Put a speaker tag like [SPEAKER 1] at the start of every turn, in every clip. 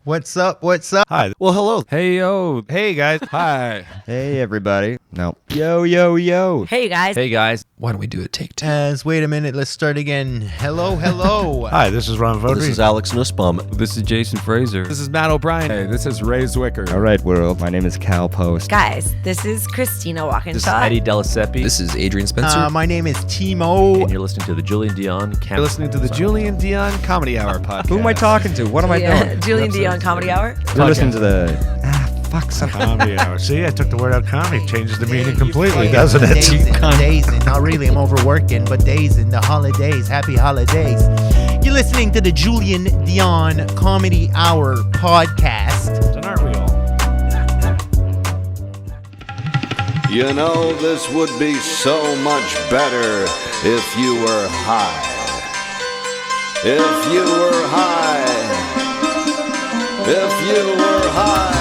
[SPEAKER 1] What's up? What's up?
[SPEAKER 2] Hi.
[SPEAKER 3] Well, hello.
[SPEAKER 2] Hey, yo.
[SPEAKER 1] Hey, guys.
[SPEAKER 2] Hi.
[SPEAKER 4] Hey, everybody. No. Yo, yo, yo.
[SPEAKER 5] Hey guys.
[SPEAKER 3] Hey, guys. Why don't we do a take two?
[SPEAKER 1] Wait a minute. Let's start again. Hello, hello.
[SPEAKER 2] Hi, this is Ron Vodry.
[SPEAKER 3] This is Alex Nussbaum.
[SPEAKER 6] This is Jason Fraser.
[SPEAKER 3] This is Matt O'Brien.
[SPEAKER 6] Hey, this is Ray Zwicker.
[SPEAKER 4] All right, world. My name is Cal Post.
[SPEAKER 5] Guys, this is Christina Walkinshaw.
[SPEAKER 3] This is Eddie Delaseppe.
[SPEAKER 6] This is Adrian Spencer.
[SPEAKER 1] My name is Timo.
[SPEAKER 3] And you're listening to the Julian Dion
[SPEAKER 2] You're listening to the Julian Dion Comedy Hour podcast.
[SPEAKER 4] Who am I talking to? What am I doing?
[SPEAKER 5] Julian Dion Comedy Hour.
[SPEAKER 4] You're listening to the... fuck some...
[SPEAKER 2] Comedy Hour. See, I took the word out comedy. Changes the meaning completely,
[SPEAKER 1] You
[SPEAKER 2] doesn't it?
[SPEAKER 1] Dazing. Not really. I'm overworking, but dazing. The holidays. Happy holidays. You're listening to the Julian Dion Comedy Hour podcast.
[SPEAKER 2] And aren't we all?
[SPEAKER 7] You know, this would be so much better if you were high. If you were high. If you were high.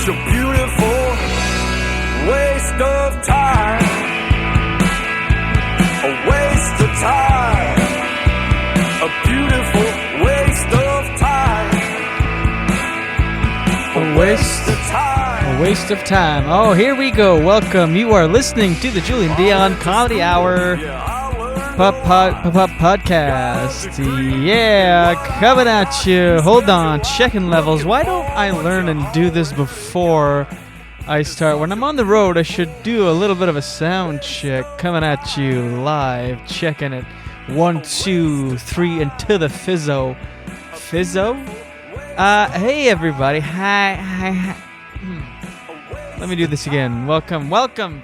[SPEAKER 8] A beautiful waste of time. A waste of time. A beautiful waste of time. A waste of time.
[SPEAKER 9] A waste of time. Oh, here we go. Welcome. You are listening to the Julian Dion Comedy Hour podcast. Yeah, coming at you. Hold on, checking levels. Why don't I learn and do this before I start? When I'm on the road, I should do a little bit of a sound check. Coming at you live, checking it. 1, 2, 3, and to the fizzo. Fizzo? Hey everybody. Hi. Let me do this again. Welcome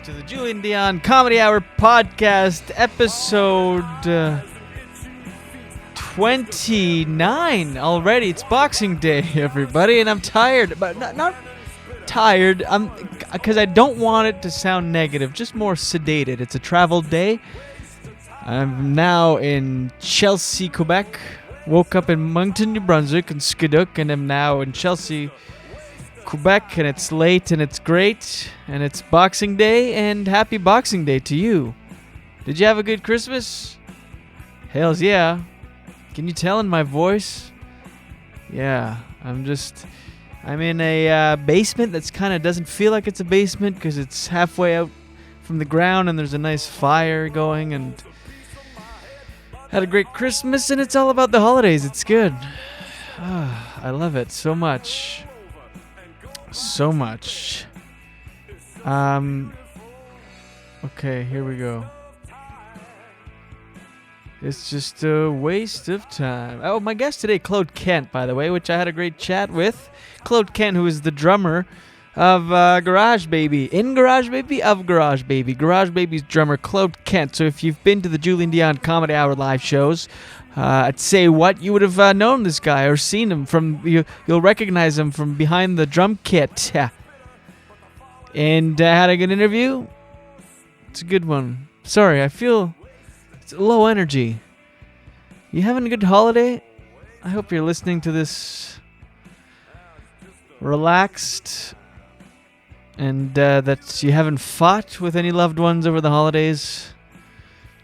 [SPEAKER 9] to the Julian Dion Comedy Hour podcast, episode 29 already. It's Boxing Day, everybody, and I'm tired, but not tired. Because I don't want it to sound negative, just more sedated. It's a travel day. I'm now in Chelsea, Quebec. Woke up in Moncton, New Brunswick, and Skiduk, and am now in Chelsea, Quebec, and it's late and it's great and it's Boxing Day, and happy Boxing Day to you. Did you have a good Christmas? Hells yeah. Can you tell in my voice? Yeah, I'm in a basement that's kind of doesn't feel like it's a basement because it's halfway out from the ground and there's a nice fire going, and had a great Christmas, and it's all about the holidays. It's good. I love it so much. So much. Okay, here we go. It's just a waste of time. Oh, my guest today, Claude Kent, by the way, which I had a great chat with. Claude Kent, who is the drummer of Garage Baby. In Garage Baby? Of Garage Baby. Garage Baby's drummer, Claude Kent. So if you've been to the Julian Dion Comedy Hour live shows, I'd say what you would have known this guy or seen him from. You'll recognize him from behind the drum kit. And had a good interview. It's a good one. Sorry, I feel it's low energy. You having a good holiday? I hope you're listening to this relaxed, and that you haven't fought with any loved ones over the holidays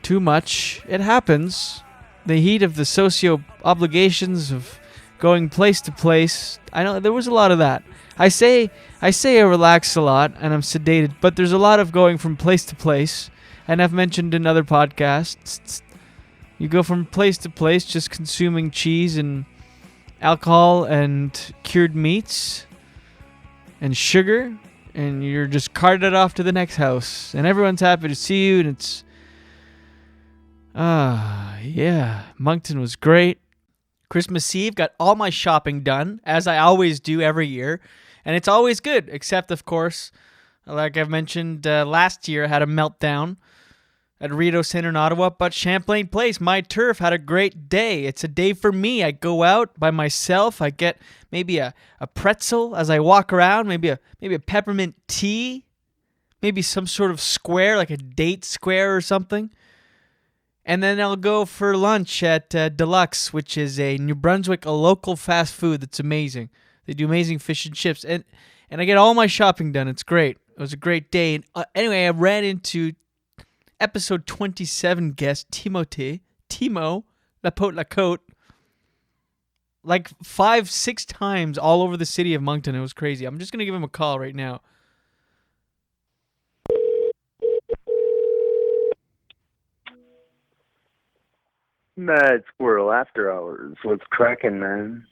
[SPEAKER 9] too much. It happens. The heat of the socio obligations of going place to place. I know there was a lot of that. I say I relax a lot and I'm sedated, but there's a lot of going from place to place. And I've mentioned in other podcasts, you go from place to place just consuming cheese and alcohol and cured meats and sugar, and you're just carted off to the next house. And everyone's happy to see you, and it's Yeah, Moncton was great. Christmas Eve, got all my shopping done, as I always do every year, and it's always good, except, of course, like I've mentioned last year, I had a meltdown at Rideau Centre in Ottawa, but Champlain Place, my turf, had a great day. It's a day for me. I go out by myself. I get maybe a pretzel as I walk around, maybe a peppermint tea, maybe some sort of square, like a date square or something. And then I'll go for lunch at Deluxe, which is a New Brunswick, a local fast food that's amazing. They do amazing fish and chips. And I get all my shopping done. It's great. It was a great day. And, anyway, I ran into episode 27 guest Timo Lapote like 5-6 times all over the city of Moncton. It was crazy. I'm just going to give him a call right now.
[SPEAKER 10] Mad Squirrel After Hours. What's cracking, man?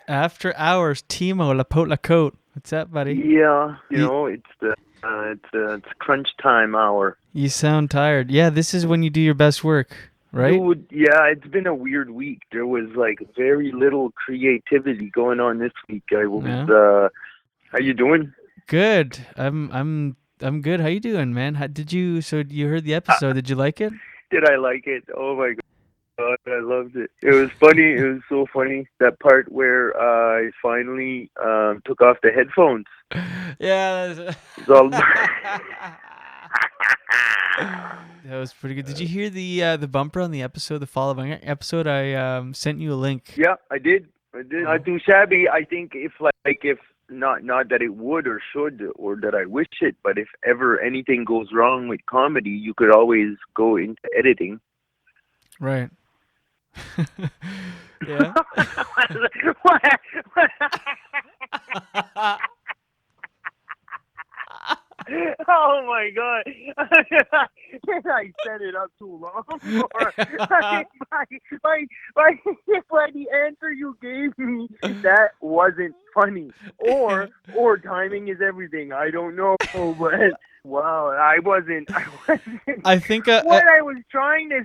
[SPEAKER 9] After Hours, Timo Lapote. What's up, buddy?
[SPEAKER 10] Yeah, it's it's crunch time hour.
[SPEAKER 9] You sound tired. Yeah, this is when you do your best work, right?
[SPEAKER 10] Dude, yeah, it's been a weird week. There was like very little creativity going on this week. How you doing?
[SPEAKER 9] Good. I'm good. How you doing, man? So you heard the episode? Did you like it?
[SPEAKER 10] Did I like it? Oh my God, I loved it. It was funny. It was so funny. That part where I finally took off the headphones.
[SPEAKER 9] Yeah.
[SPEAKER 10] It's all
[SPEAKER 9] That was pretty good. Did you hear the bumper on the episode, the following episode? I sent you a link.
[SPEAKER 10] Yeah, I did. Not too shabby. I think if not that it would or should or that I wish it, but if ever anything goes wrong with comedy, you could always go into editing.
[SPEAKER 9] Right. Yeah.
[SPEAKER 10] Oh my God! I set it up too long. By the answer you gave me, that wasn't funny. Or timing is everything. I don't know, but wow, I wasn't.
[SPEAKER 9] I think
[SPEAKER 10] what I was trying to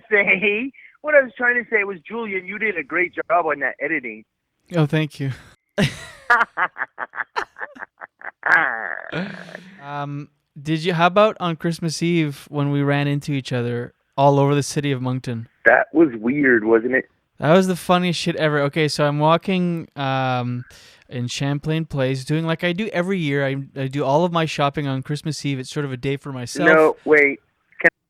[SPEAKER 10] say was, Julian, you did a great job on that editing.
[SPEAKER 9] Oh, thank you. How about on Christmas Eve when we ran into each other all over the city of Moncton?
[SPEAKER 10] That was weird, wasn't it?
[SPEAKER 9] That was the funniest shit ever. Okay, so I'm walking in Champlain Place, doing like I do every year. I do all of my shopping on Christmas Eve. It's sort of a day for myself.
[SPEAKER 10] No, wait.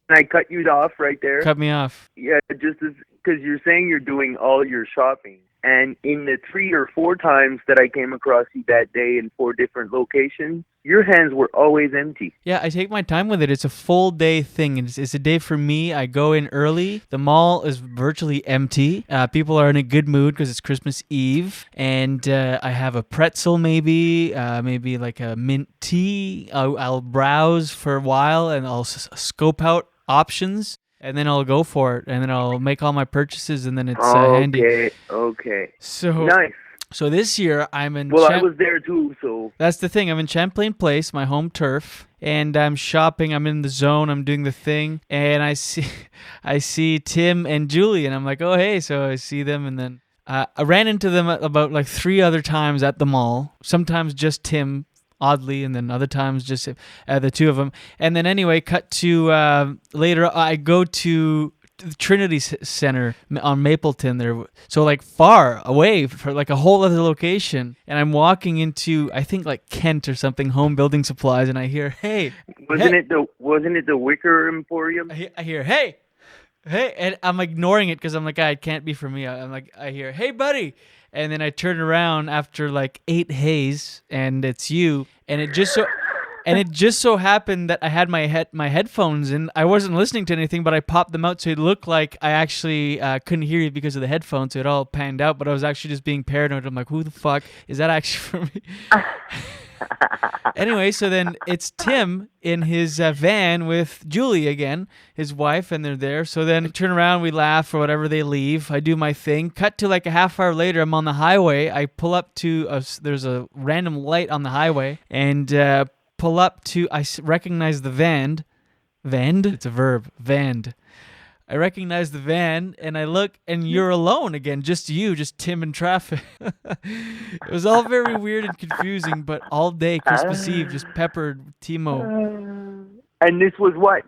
[SPEAKER 10] Can I cut you off right there?
[SPEAKER 9] Cut me off.
[SPEAKER 10] Yeah, just because you're saying you're doing all your shopping. And in the 3 or 4 times that I came across you that day in 4 different locations, your hands were always empty.
[SPEAKER 9] Yeah, I take my time with it. It's a full day thing. It's a day for me. I go in early. The mall is virtually empty. People are in a good mood because it's Christmas Eve. And I have a pretzel maybe like a mint tea. I'll browse for a while and I'll scope out options. And then I'll go for it, and then I'll make all my purchases, and then it's handy.
[SPEAKER 10] Okay.
[SPEAKER 9] So
[SPEAKER 10] nice.
[SPEAKER 9] So this year I'm in.
[SPEAKER 10] Well, I was there too, so.
[SPEAKER 9] That's the thing. I'm in Champlain Place, my home turf, and I'm shopping. I'm in the zone. I'm doing the thing, and I see Tim and Julie, and I'm like, oh hey. So I see them, and then I ran into them about like 3 other times at the mall. Sometimes just Tim. Oddly, and then other times just the 2 of them. And then anyway, cut to later, I go to the Trinity Center on Mapleton there, so like far away for like a whole other location. And I'm walking into, I think like Kent or something, home building supplies, and I hear, hey.
[SPEAKER 10] Wasn't it the Wicker Emporium?
[SPEAKER 9] I hear, hey, and I'm ignoring it because I'm like, it can't be for me. I'm like, I hear, hey, buddy. And then I turn around after like 8 hays, and it's you. And it just so happened that I had my headphones in. I wasn't listening to anything, but I popped them out, so it looked like I actually couldn't hear you because of the headphones. So it all panned out, but I was actually just being paranoid. I'm like, who the fuck is that actually for me? Anyway, so then it's Tim in his van with Julie again, his wife, and they're there. So then I turn around, we laugh or whatever, they leave. I do my thing. Cut to like a half hour later, I'm on the highway. I pull up to, there's a random light on the highway, and pull up to, I recognize the Vand. It's a verb, Vand. I recognize the van, and I look, and you're alone again, just you, just Tim in traffic. It was all very weird and confusing, but all day, Christmas Eve, just peppered with Timo.
[SPEAKER 10] And this was what?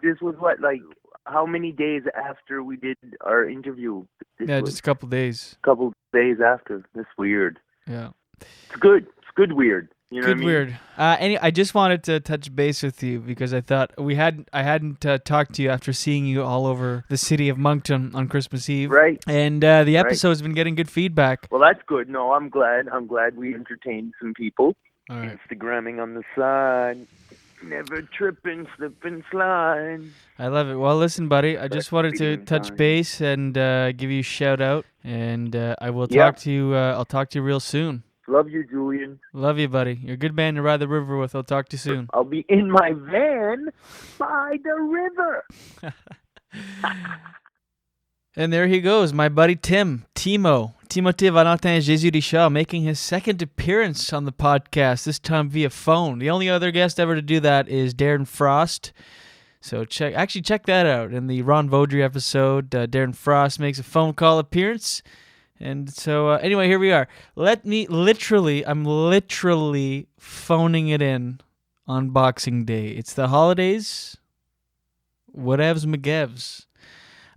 [SPEAKER 10] Like, how many days after we did our interview?
[SPEAKER 9] Yeah, just a couple days.
[SPEAKER 10] Couple days after. That's weird.
[SPEAKER 9] Yeah.
[SPEAKER 10] It's good. It's good weird. You know
[SPEAKER 9] Good
[SPEAKER 10] what I mean?
[SPEAKER 9] weird. I just wanted to touch base with you because I thought I hadn't talked to you after seeing you all over the city of Moncton on Christmas Eve.
[SPEAKER 10] Right.
[SPEAKER 9] And the episode's been getting good feedback.
[SPEAKER 10] Well, that's good. No, I'm glad. I'm glad we entertained some people.
[SPEAKER 9] All right.
[SPEAKER 10] Instagramming on the side. Never tripping, slipping, slide.
[SPEAKER 9] I love it. Well, listen, buddy. I just wanted to touch base and give you a shout out, and I will talk to you. I'll talk to you real soon.
[SPEAKER 10] Love you, Julian.
[SPEAKER 9] Love you, buddy. You're a good man to ride the river with. I'll talk to you soon.
[SPEAKER 10] I'll be in my van by the river.
[SPEAKER 9] And there he goes, my buddy Timothée Valentin JDCH, making his second appearance on the podcast, this time via phone. The only other guest ever to do that is Darren Frost. So check that out. In the Ron Vaudry episode, Darren Frost makes a phone call appearance. And so, anyway, here we are. I'm literally phoning it in on Boxing Day. It's the holidays. Whatevs McGevs.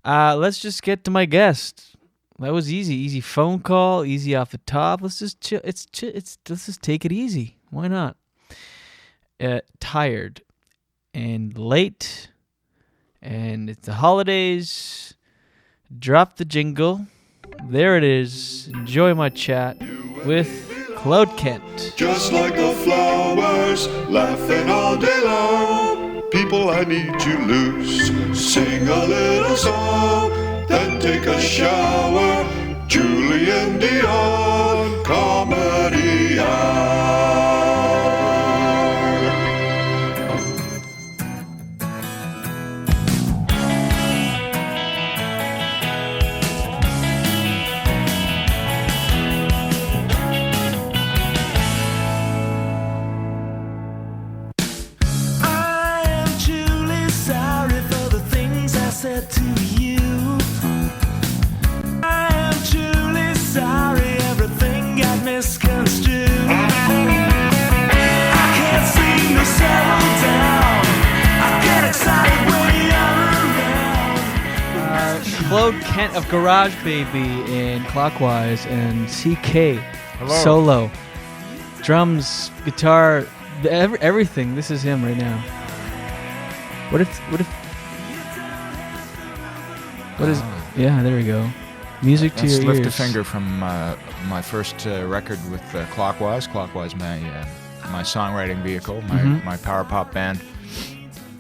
[SPEAKER 9] Let's just get to my guest. That was easy. Easy phone call, easy off the top. Let's just chill. Let's just take it easy. Why not? Tired and late, and it's the holidays. Drop the jingle. There it is. Enjoy my chat with Claude Kent.
[SPEAKER 11] Just like the flowers, laughing all day long. People, I need to loose. Sing a little song, then take a shower. Julian Dion, Comedy Hour.
[SPEAKER 8] Said to you, I am truly sorry, everything got misconstrued. I can't seem to settle down, I get excited when you're around.
[SPEAKER 9] Claude Kent of Garage Baby and Clockwise and CK.
[SPEAKER 2] Hello.
[SPEAKER 9] Solo. Drums, guitar, everything. This is him right now. What if yeah, there we go. Music to your ears.
[SPEAKER 6] Lift a Finger from my first record with Clockwise. Clockwise, my songwriting vehicle, my power pop band,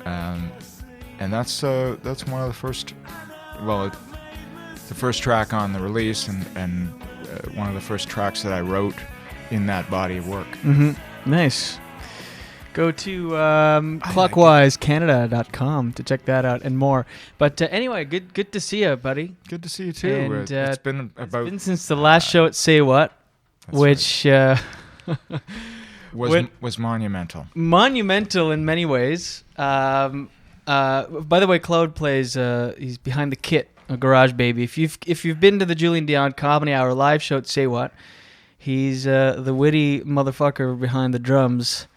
[SPEAKER 6] and that's one of the first. Well, the first track on the release, and one of the first tracks that I wrote in that body of work.
[SPEAKER 9] Mm-hmm. Nice. Go to clockwisecanada.com to check that out and more. But anyway, good to see you, buddy.
[SPEAKER 6] Good to see you too.
[SPEAKER 9] And,
[SPEAKER 6] it's been about.
[SPEAKER 9] It's been since the last show at Say What, which
[SPEAKER 6] was monumental.
[SPEAKER 9] Monumental in many ways. By the way, Claude plays. He's behind the kit, a Garage Baby. If you've been to the Julian Dion Comedy Hour live show at Say What, he's the witty motherfucker behind the drums.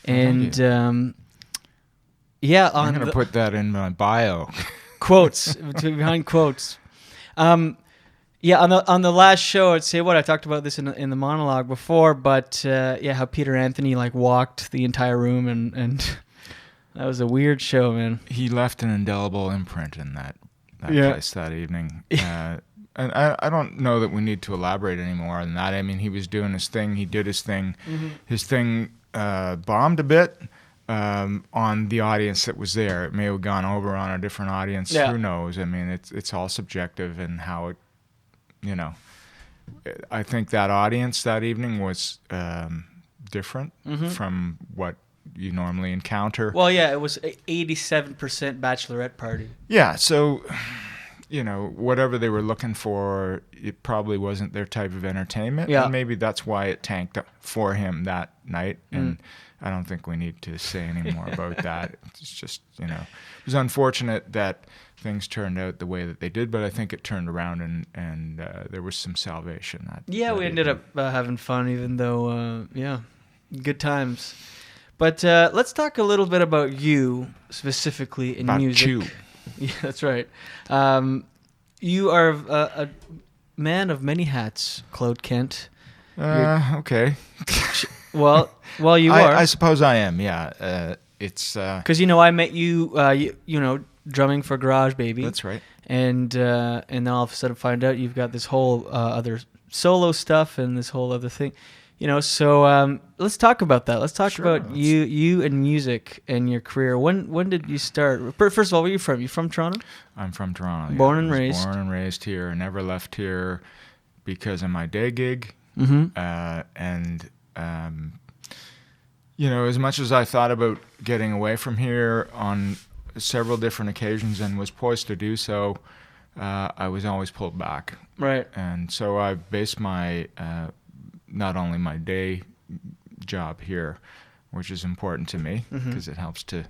[SPEAKER 9] And I'm
[SPEAKER 6] gonna put that in my bio.
[SPEAKER 9] Quotes behind quotes. On the last show at Say What, I talked about this in the monologue before, but how Peter Anthony walked the entire room and that was a weird show, man.
[SPEAKER 6] He left an indelible imprint in that place that evening. And I don't know that we need to elaborate any more on that. I mean, he was doing his thing. He did his thing. Mm-hmm. His thing bombed a bit on the audience that was there. It may have gone over on a different audience. Yeah. Who knows? I mean, it's all subjective and how it, I think that audience that evening was different from what you normally encounter.
[SPEAKER 9] Well, yeah, it was 87% bachelorette party.
[SPEAKER 6] Yeah, so whatever they were looking for, it probably wasn't their type of entertainment.
[SPEAKER 9] Yeah.
[SPEAKER 6] And maybe that's why it tanked up for him that night. And I don't think we need to say any more about that. It's just, it was unfortunate that things turned out the way that they did, but I think it turned around and there was some salvation.
[SPEAKER 9] We ended up having fun, even though, good times. But let's talk a little bit about you specifically in music.
[SPEAKER 6] You.
[SPEAKER 9] Yeah, that's right. You are a man of many hats, Claude Kent.
[SPEAKER 6] Okay.
[SPEAKER 9] Well, you are.
[SPEAKER 6] I suppose I am. Yeah. It's
[SPEAKER 9] because I met you, drumming for Garage Baby.
[SPEAKER 6] That's right.
[SPEAKER 9] And then all of a sudden find out you've got this whole other solo stuff and this whole other thing. So let's talk about that. Let's talk about you and music and your career. When did you start? First of all, where are you from? You from Toronto?
[SPEAKER 6] I'm from Toronto.
[SPEAKER 9] Born and raised.
[SPEAKER 6] Born and raised here. I never left here because of my day gig.
[SPEAKER 9] Mm-hmm.
[SPEAKER 6] As much as I thought about getting away from here on several different occasions and was poised to do so, I was always pulled back.
[SPEAKER 9] Right.
[SPEAKER 6] And so I based my not only my day job here, which is important to me because it helps to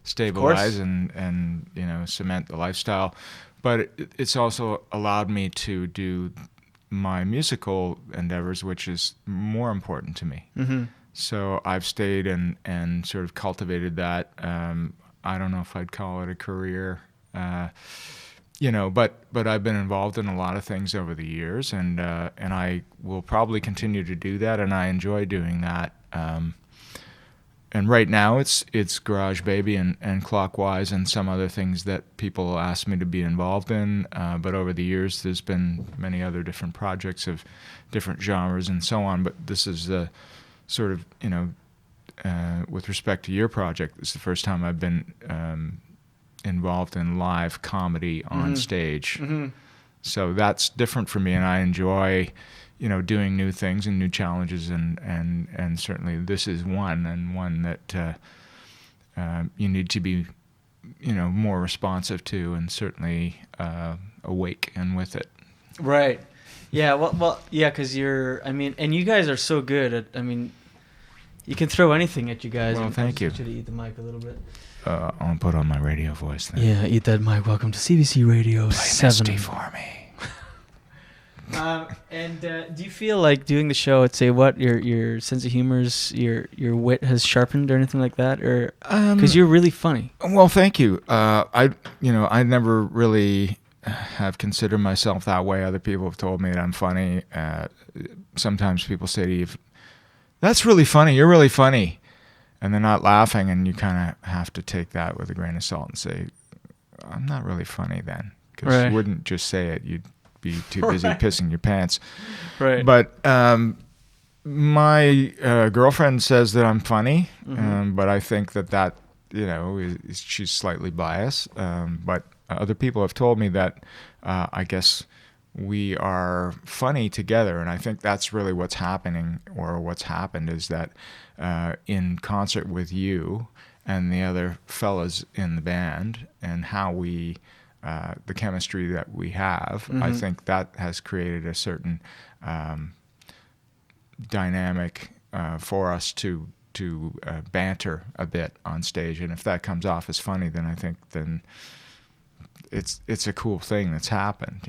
[SPEAKER 6] stabilize and cement the lifestyle, but it's also allowed me to do my musical endeavors, which is more important to me.
[SPEAKER 9] Mm-hmm.
[SPEAKER 6] So I've stayed and sort of cultivated that. I don't know if I'd call it a career, but I've been involved in a lot of things over the years, and I will probably continue to do that, and I enjoy doing that. And right now it's Garage Baby and Clockwise and some other things that people ask me to be involved in. But over the years, there's been many other different projects of different genres and so on. But this is the sort of, with respect to your project, it's the first time I've been involved in live comedy on stage.
[SPEAKER 9] Mm-hmm.
[SPEAKER 6] So that's different for me, and I enjoy doing new things and new challenges, and certainly this is one that you need to be, more responsive to, and certainly awake and with it.
[SPEAKER 9] Right. Yeah. Well. Yeah. Because and you guys are so good at. You can throw anything at you guys.
[SPEAKER 6] Well, thank you.
[SPEAKER 9] Should eat the mic a little bit.
[SPEAKER 6] I'll put on my radio voice then.
[SPEAKER 9] Yeah, eat that mic. Welcome to CBC Radio 7.
[SPEAKER 6] Play Misty for me.
[SPEAKER 9] Do you feel like doing the show at your sense of humor's your wit has sharpened or anything like that, or because you're really funny?
[SPEAKER 6] Well, thank you. I never really have considered myself that way. Other people have told me that I'm funny. Sometimes people say to you, "That's really funny. You're really funny," and they're not laughing, and you kind of have to take that with a grain of salt and say, "I'm not really funny then," because you wouldn't just say it. You'd be too busy pissing your pants.
[SPEAKER 9] Right.
[SPEAKER 6] But my girlfriend says that I'm funny, but I think that she's slightly biased. But other people have told me that I guess we are funny together, and I think that's really what's happening, or what's happened is that in concert with you and the other fellas in the band, and how we the chemistry that we have, I think that has created a certain dynamic for us to banter a bit on stage, and if that comes off as funny, then I think it's a cool thing that's happened.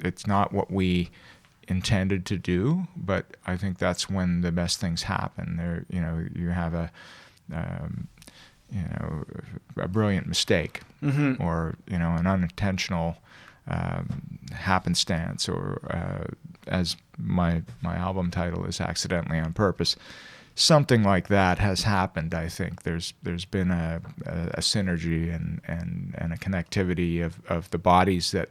[SPEAKER 6] It's not what we intended to do, but I think that's when the best things happen. You have a brilliant mistake, or an unintentional happenstance, or as my album title is, Accidentally on Purpose. Something like that has happened. I think there's been a synergy and a connectivity of the bodies that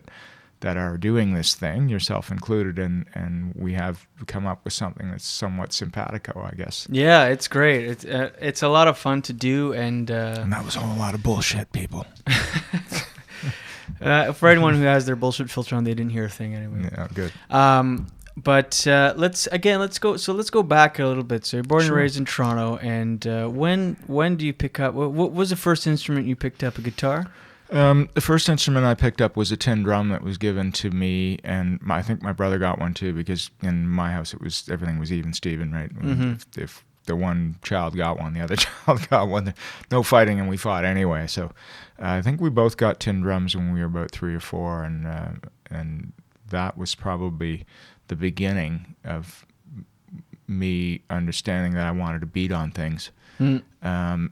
[SPEAKER 6] are doing this thing, yourself included, and we have come up with something that's somewhat simpatico, I guess.
[SPEAKER 9] Yeah, it's great. It's a lot of fun to do, and
[SPEAKER 6] that was all a lot of bullshit, people.
[SPEAKER 9] For anyone who has their bullshit filter on, they didn't hear a thing anyway.
[SPEAKER 6] Yeah, good.
[SPEAKER 9] But let's go. So let's go back a little bit. So you're born and raised in Toronto, and when do you pick up? What was the first instrument you picked up? A guitar?
[SPEAKER 6] The first instrument I picked up was a tin drum that was given to me, and I think my brother got one too, because in my house everything was even Steven, right? If the one child got one, the other child got one. No fighting, and we fought anyway. So I think we both got tin drums when we were about 3 or 4, and that was probably the beginning of me understanding that I wanted to beat on things. But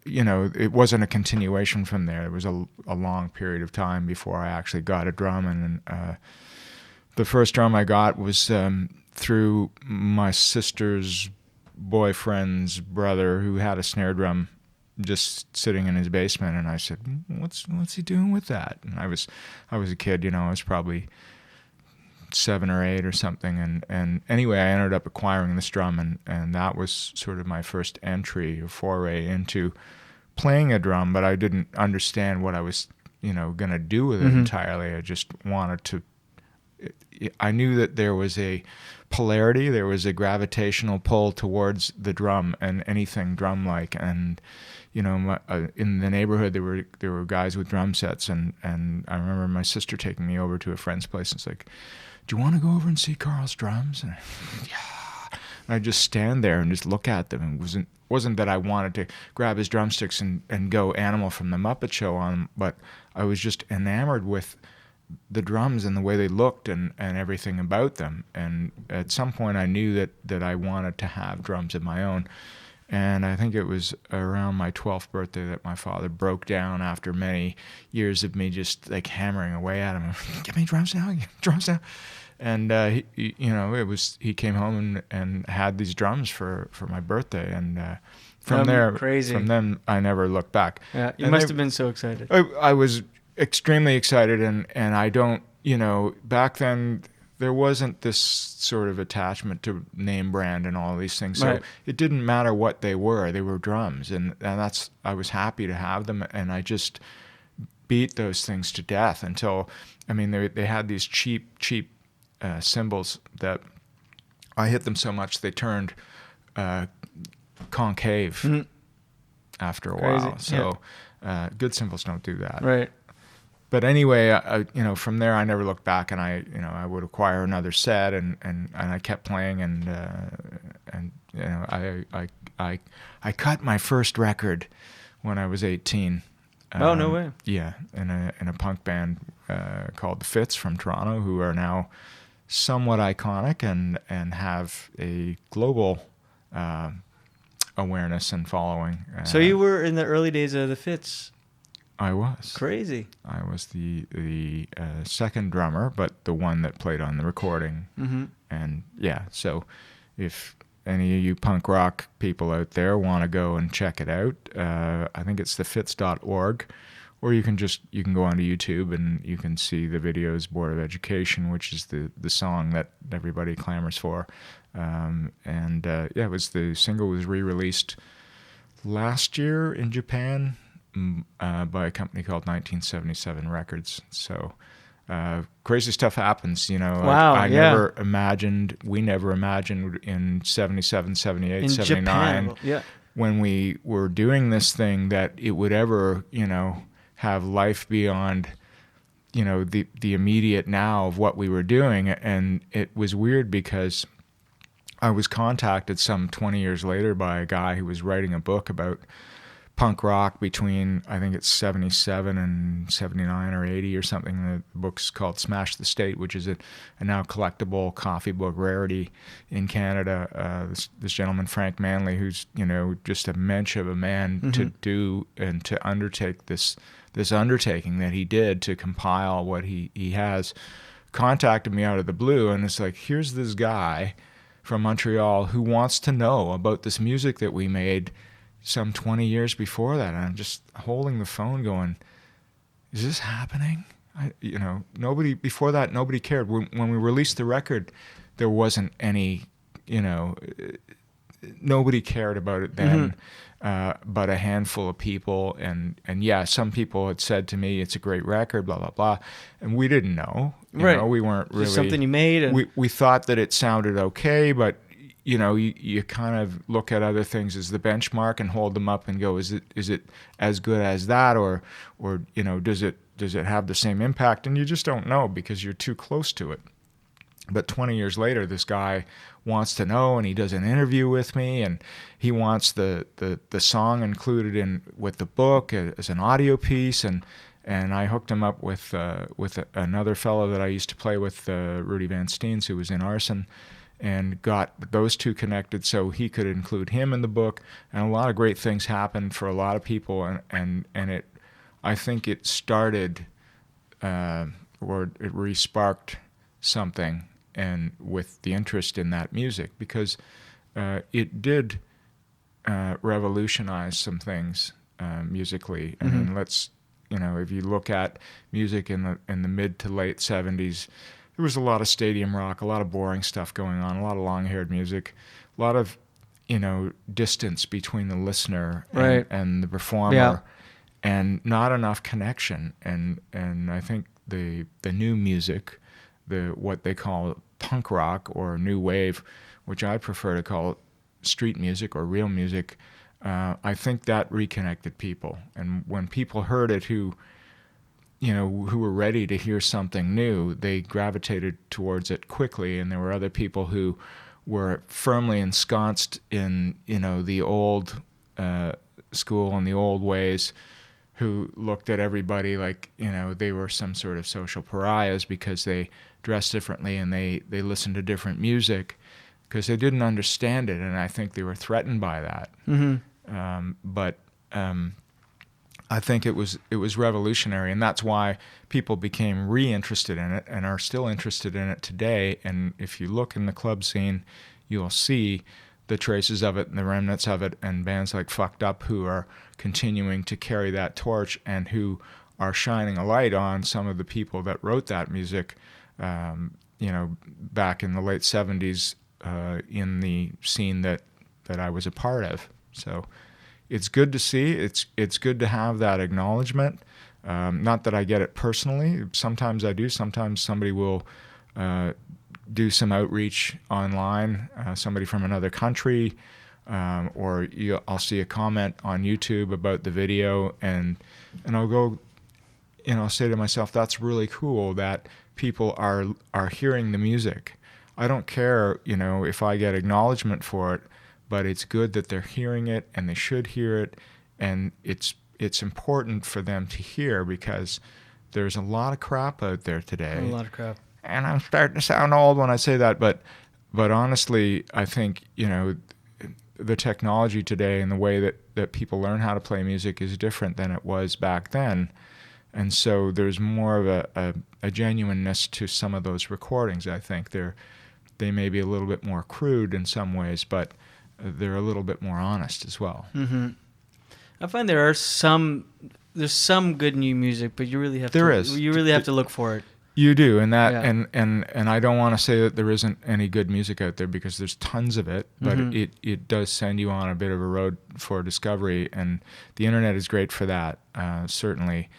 [SPEAKER 6] it wasn't a continuation from there. It was a long period of time before I actually got a drum, and the first drum I got was through my sister's boyfriend's brother, who had a snare drum just sitting in his basement, and I said, "What's he doing with that?" And I was a kid, I was probably 7 or 8 or something, and anyway, I ended up acquiring this drum, and that was sort of my first entry or foray into playing a drum, but I didn't understand what I was going to do with it entirely. I just wanted to. I knew that there was a polarity, there was a gravitational pull towards the drum and anything drum-like, and in the neighborhood there were guys with drum sets, and I remember my sister taking me over to a friend's place, and it's like, "Do you want to go over and see Carl's drums?" And I'd just stand there and just look at them. It wasn't that I wanted to grab his drumsticks and go Animal from the Muppet Show on them, but I was just enamored with the drums and the way they looked and everything about them. And at some point I knew that I wanted to have drums of my own. And I think it was around my 12th birthday that my father broke down after many years of me just like hammering away at him. "Give me drums now, drums now." And he came home and had these drums for my birthday, and from them I never looked back.
[SPEAKER 9] Yeah, you must have been so excited.
[SPEAKER 6] I was extremely excited, and I don't, back then there wasn't this sort of attachment to name brand and all these things. So It didn't matter what they were drums, and I was happy to have them, and I just beat those things to death until, they had these cheap cymbals that I hit them so much they turned concave after a while. So good cymbals don't do that.
[SPEAKER 9] Right.
[SPEAKER 6] But anyway, from there I never looked back, and I would acquire another set, and I kept playing, and I cut my first record when I was 18.
[SPEAKER 9] Oh, no way.
[SPEAKER 6] Yeah, in a punk band called The Fits from Toronto, who are now somewhat iconic and have a global awareness and following.
[SPEAKER 9] So you were in the early days of The Fits.
[SPEAKER 6] I was.
[SPEAKER 9] Crazy.
[SPEAKER 6] I was the second drummer, but the one that played on the recording.
[SPEAKER 9] Mm-hmm.
[SPEAKER 6] And so if any of you punk rock people out there want to go and check it out, I think it's thefits.org, or you can go onto YouTube and you can see the videos, Board of Education, which is the song that everybody clamors for. It was the single was re-released last year in Japan by a company called 1977 Records. So crazy stuff happens,
[SPEAKER 9] Wow,
[SPEAKER 6] we never imagined in 77, 78,
[SPEAKER 9] in
[SPEAKER 6] 79
[SPEAKER 9] Japan.
[SPEAKER 6] When we were doing this thing that it would ever, have life beyond, the immediate now of what we were doing. And it was weird because I was contacted some 20 years later by a guy who was writing a book about punk rock between, I think it's 77 and 79 or 80 or something. The book's called Smash the State, which is a now collectible coffee book rarity in Canada. This gentleman, Frank Manley, who's, just a mensch of a man to do and to undertake this undertaking that he did to compile what he has, contacted me out of the blue, and it's like, here's this guy from Montreal who wants to know about this music that we made some 20 years before that. And I'm just holding the phone going, is this happening? Nobody before that, nobody cared. When we released the record, there wasn't any, nobody cared about it then, but a handful of people. And some people had said to me, it's a great record, blah, blah, blah. And we didn't know. You know, we weren't really...
[SPEAKER 9] Something you made. And...
[SPEAKER 6] We thought that it sounded okay, but you kind of look at other things as the benchmark and hold them up and go, is it as good as that, or does it have the same impact? And you just don't know because you're too close to it. But 20 years later, this guy wants to know, and he does an interview with me, and he wants the song included in with the book as an audio piece, and I hooked him up with another fellow that I used to play with, Rudy Van Steens, who was in Arson, and got those two connected so he could include him in the book. And a lot of great things happened for a lot of people, and it, I think it started, or it re-sparked something, and with the interest in that music, because it did revolutionize some things musically. I mean, if you look at music in the mid to late 70s, there was a lot of stadium rock, a lot of boring stuff going on, a lot of long-haired music, a lot of distance between the listener and the performer, and not enough connection. And I think the new music, what they call punk rock or new wave, which I prefer to call street music or real music, I think that reconnected people. And when people heard it who were ready to hear something new, they gravitated towards it quickly. And there were other people who were firmly ensconced in the old school and the old ways, who looked at everybody like they were some sort of social pariahs because they dressed differently and they listened to different music because they didn't understand it, and I think they were threatened by that. But I think it was revolutionary, and that's why people became re-interested in it and are still interested in it today. And if you look in the club scene, you'll see the traces of it and the remnants of it, and bands like Fucked Up who are continuing to carry that torch and who are shining a light on some of the people that wrote that music, back in the late 70s in the scene that I was a part of. So it's good to see. It's good to have that acknowledgement. Not that I get it personally. Sometimes I do. Sometimes somebody will do some outreach online, somebody from another country, or I'll see a comment on YouTube about the video, and I'll go, I'll say to myself, that's really cool that people are hearing the music. I don't care, if I get acknowledgement for it, but it's good that they're hearing it, and they should hear it, and it's important for them to hear, because there's a lot of crap out there today.
[SPEAKER 9] A lot of crap.
[SPEAKER 6] And I'm starting to sound old when I say that, but honestly, I think, the technology today and the way that people learn how to play music is different than it was back then. And so there's more of a genuineness to some of those recordings. I think they may be a little bit more crude in some ways, but they're a little bit more honest as well.
[SPEAKER 9] Mm-hmm. I find there's some good new music, but you really have to look for it.
[SPEAKER 6] You do, and and I don't want to say that there isn't any good music out there, because there's tons of it, but it does send you on a bit of a road for discovery, and the internet is great for that, certainly,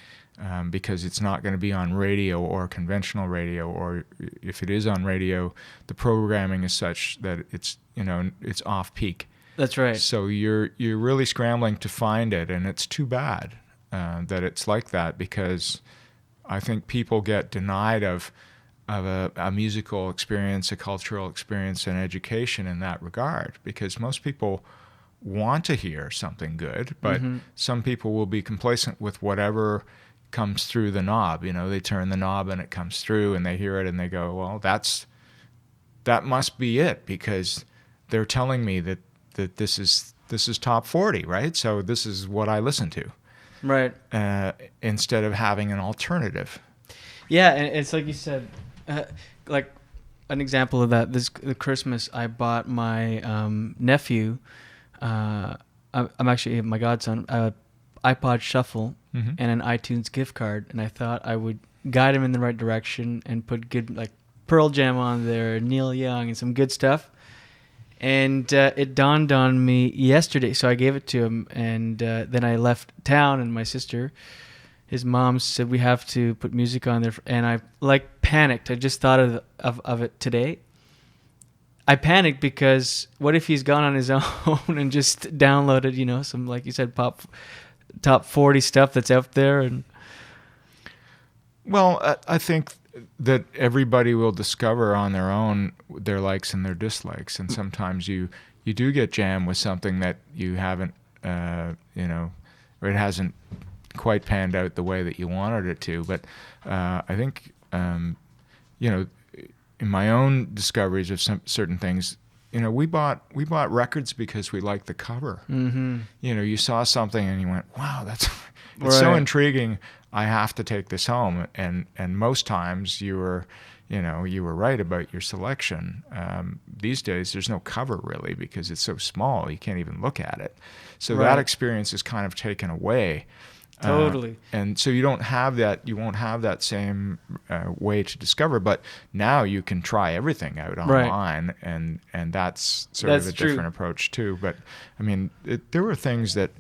[SPEAKER 6] because it's not going to be on radio or conventional radio, or if it is on radio, the programming is such that it's off peak.
[SPEAKER 9] That's right.
[SPEAKER 6] So you're really scrambling to find it, and it's too bad that it's like that, because I think people get denied of a musical experience, a cultural experience, and education in that regard, because most people want to hear something good, but some people will be complacent with whatever comes through the knob. They turn the knob and it comes through, and they hear it and they go, well, that must be it, because they're telling me that this is top 40, right? So this is what I listen to.
[SPEAKER 9] Right.
[SPEAKER 6] Instead of having an alternative.
[SPEAKER 9] Yeah, and it's like you said, like an example of that. This Christmas, I bought my nephew. I'm actually my godson. iPod Shuffle and an iTunes gift card, and I thought I would guide him in the right direction and put good like Pearl Jam on there, Neil Young, and some good stuff. And it dawned on me yesterday, so I gave it to him, and then I left town, and my sister, his mom, said we have to put music on there, and I panicked. I just thought of it today. I panicked because what if he's gone on his own and just downloaded, some, like you said, top 40 stuff that's out there? And
[SPEAKER 6] well, I think that everybody will discover on their own their likes and their dislikes, and sometimes you do get jammed with something that you haven't, or it hasn't quite panned out the way that you wanted it to. But I think, in my own discoveries of some certain things, we bought records because we liked the cover.
[SPEAKER 9] Mm-hmm.
[SPEAKER 6] You saw something and you went, wow, it's so intriguing. I have to take this home. And most times you were right about your selection. These days there's no cover really because it's so small you can't even look at it. So that experience is kind of taken away.
[SPEAKER 9] Totally.
[SPEAKER 6] And so you won't have that same way to discover, but now you can try everything out online, and that's of a different approach too. But I mean, there were things that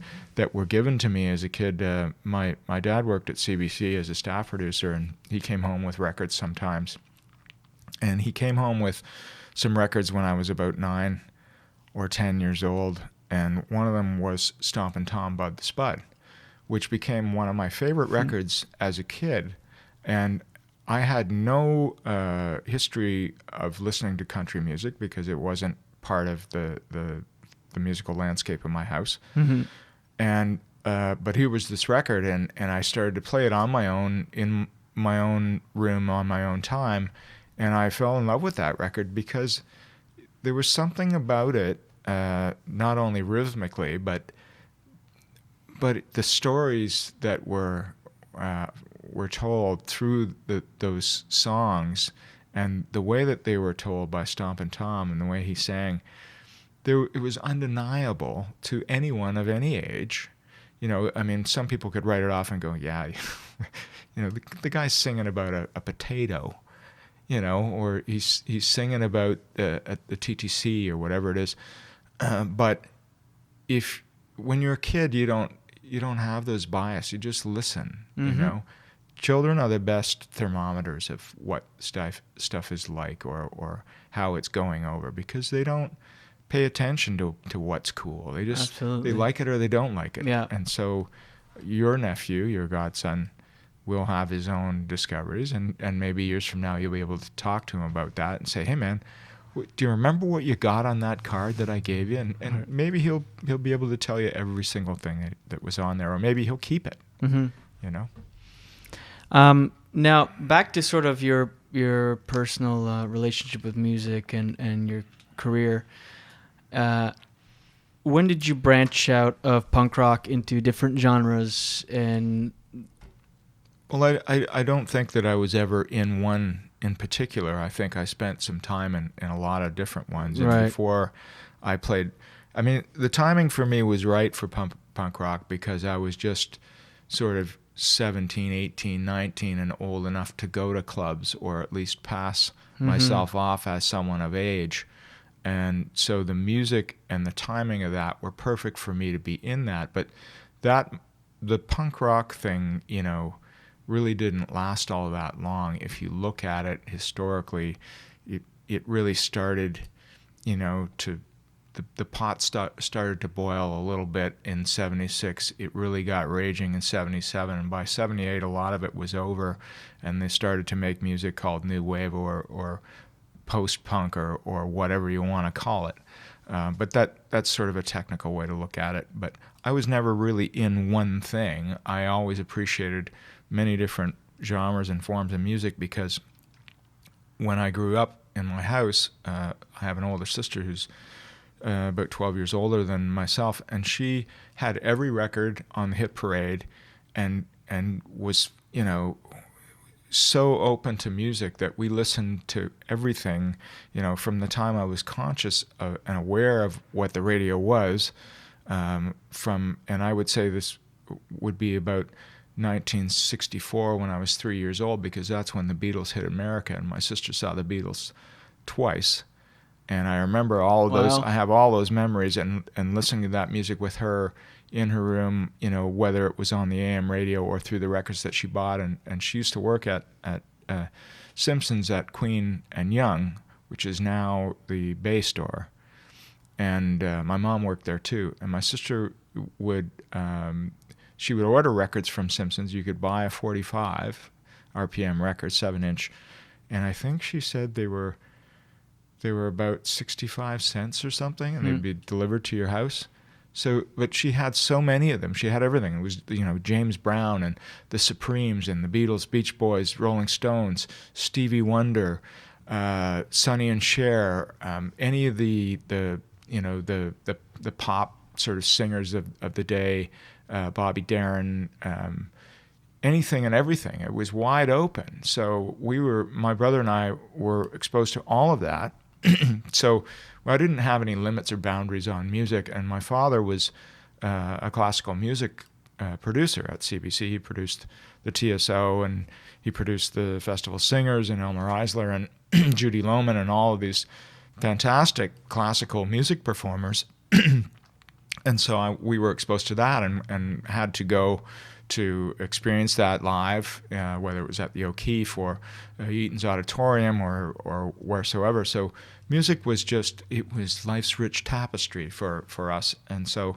[SPEAKER 6] were given to me as a kid. My dad worked at CBC as a staff producer, and he came home with records sometimes. And he came home with some records when I was about 9 or 10 years old, and one of them was Stompin' Tom, Bud the Spud, which became one of my favorite records as a kid. And I had no history of listening to country music because it wasn't part of the musical landscape of my house.
[SPEAKER 9] Mm-hmm.
[SPEAKER 6] And but here was this record, and I started to play it on my own, in my own room, on my own time, and I fell in love with that record because there was something about it, not only rhythmically, but the stories that were told through those songs, and the way that they were told by Stompin' Tom and the way he sang, it was undeniable to anyone of any age. I mean, some people could write it off and go, yeah, the guy's singing about a potato, or he's singing about the TTC or whatever it is. But when you're a kid, you don't have those bias. You just listen.
[SPEAKER 9] Mm-hmm.
[SPEAKER 6] Children are the best thermometers of what stuff is like or how it's going over, because they don't pay attention to what's cool. They just they like it or they don't like it.
[SPEAKER 9] Yeah.
[SPEAKER 6] And so your nephew, your godson, will have his own discoveries, and maybe years from now you'll be able to talk to him about that and say, hey man, do you remember what you got on that card that I gave you? And maybe he'll be able to tell you every single thing that was on there, or maybe he'll keep it.
[SPEAKER 9] Mm-hmm. Now back to sort of your personal relationship with music and your career. When did you branch out of punk rock into different genres? And
[SPEAKER 6] well, I don't think that I was ever in one in particular. I think I spent some time in a lot of different ones. And before I played, I mean, the timing for me was right for punk rock because I was just sort of 17, 18, 19 and old enough to go to clubs, or at least pass myself off as someone of age. And so the music and the timing of that were perfect for me to be in that. But the punk rock thing, really didn't last all that long. If you look at it historically, it really started, the pot started to boil a little bit in 76. It really got raging in 77, and by 78 a lot of it was over, and they started to make music called new wave or post-punk or whatever you want to call it. But that's sort of a technical way to look at it. But I was never really in one thing. I always appreciated many different genres and forms of music, because when I grew up in my house, I have an older sister who's about 12 years older than myself, and she had every record on the hit parade and was, so open to music that we listened to everything, from the time I was conscious and aware of what the radio was, and I would say this would be about 1964 when I was 3 years old, because that's when the Beatles hit America, and my sister saw the Beatles twice. And I remember all of those. I have all those memories, and listening to that music with her in her room, whether it was on the AM radio or through the records that she bought. And she used to work at Simpsons at Queen and Young, which is now the Bay store. And my mom worked there too. And my sister would, she would order records from Simpsons. You could buy a 45 RPM record, 7-inch. And I think she said they were about 65 cents or something, and they'd be delivered to your house. So, but she had so many of them. She had everything. It was, James Brown and the Supremes and the Beatles, Beach Boys, Rolling Stones, Stevie Wonder, Sonny and Cher, any of the pop sort of singers of the day, Bobby Darin, anything and everything. It was wide open. So my brother and I were exposed to all of that. So I didn't have any limits or boundaries on music, and my father was a classical music producer at CBC. He produced the TSO, and he produced the Festival Singers and Elmer Eisler and Judy Lohman and all of these fantastic classical music performers. And so we were exposed to that and had to go to experience that live, whether it was at the O'Keefe or Eaton's Auditorium or wheresoever. So music was it was life's rich tapestry for us. And so,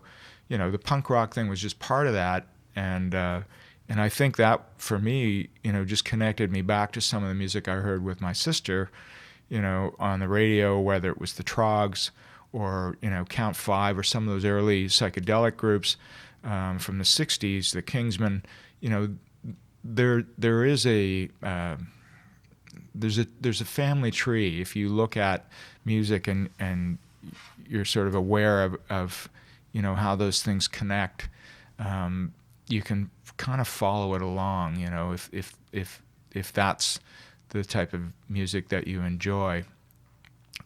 [SPEAKER 6] the punk rock thing was just part of that. And I think that, for me, just connected me back to some of the music I heard with my sister, on the radio, whether it was the Trogs or, Count 5 or some of those early psychedelic groups. From the 60s, the Kingsmen, there is there's a family tree. If you look at music and you're sort of aware of how those things connect, you can kind of follow it along. If that's the type of music that you enjoy.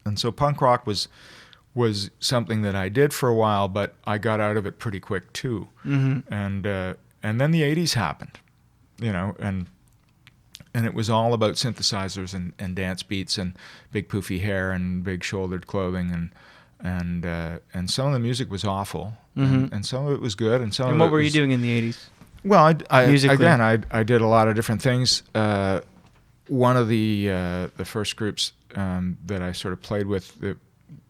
[SPEAKER 6] And so punk rock was something that I did for a while, but I got out of it pretty quick too. Mm-hmm. And then the 80s happened, and it was all about synthesizers and dance beats and big poofy hair and big shouldered clothing and some of the music was awful, mm-hmm. and some of it was good, and some.
[SPEAKER 9] And
[SPEAKER 6] of
[SPEAKER 9] what
[SPEAKER 6] it
[SPEAKER 9] were
[SPEAKER 6] was,
[SPEAKER 9] you doing in the 80s?
[SPEAKER 6] Well,
[SPEAKER 9] musically?
[SPEAKER 6] I did a lot of different things. One of the first groups that I sort of played with that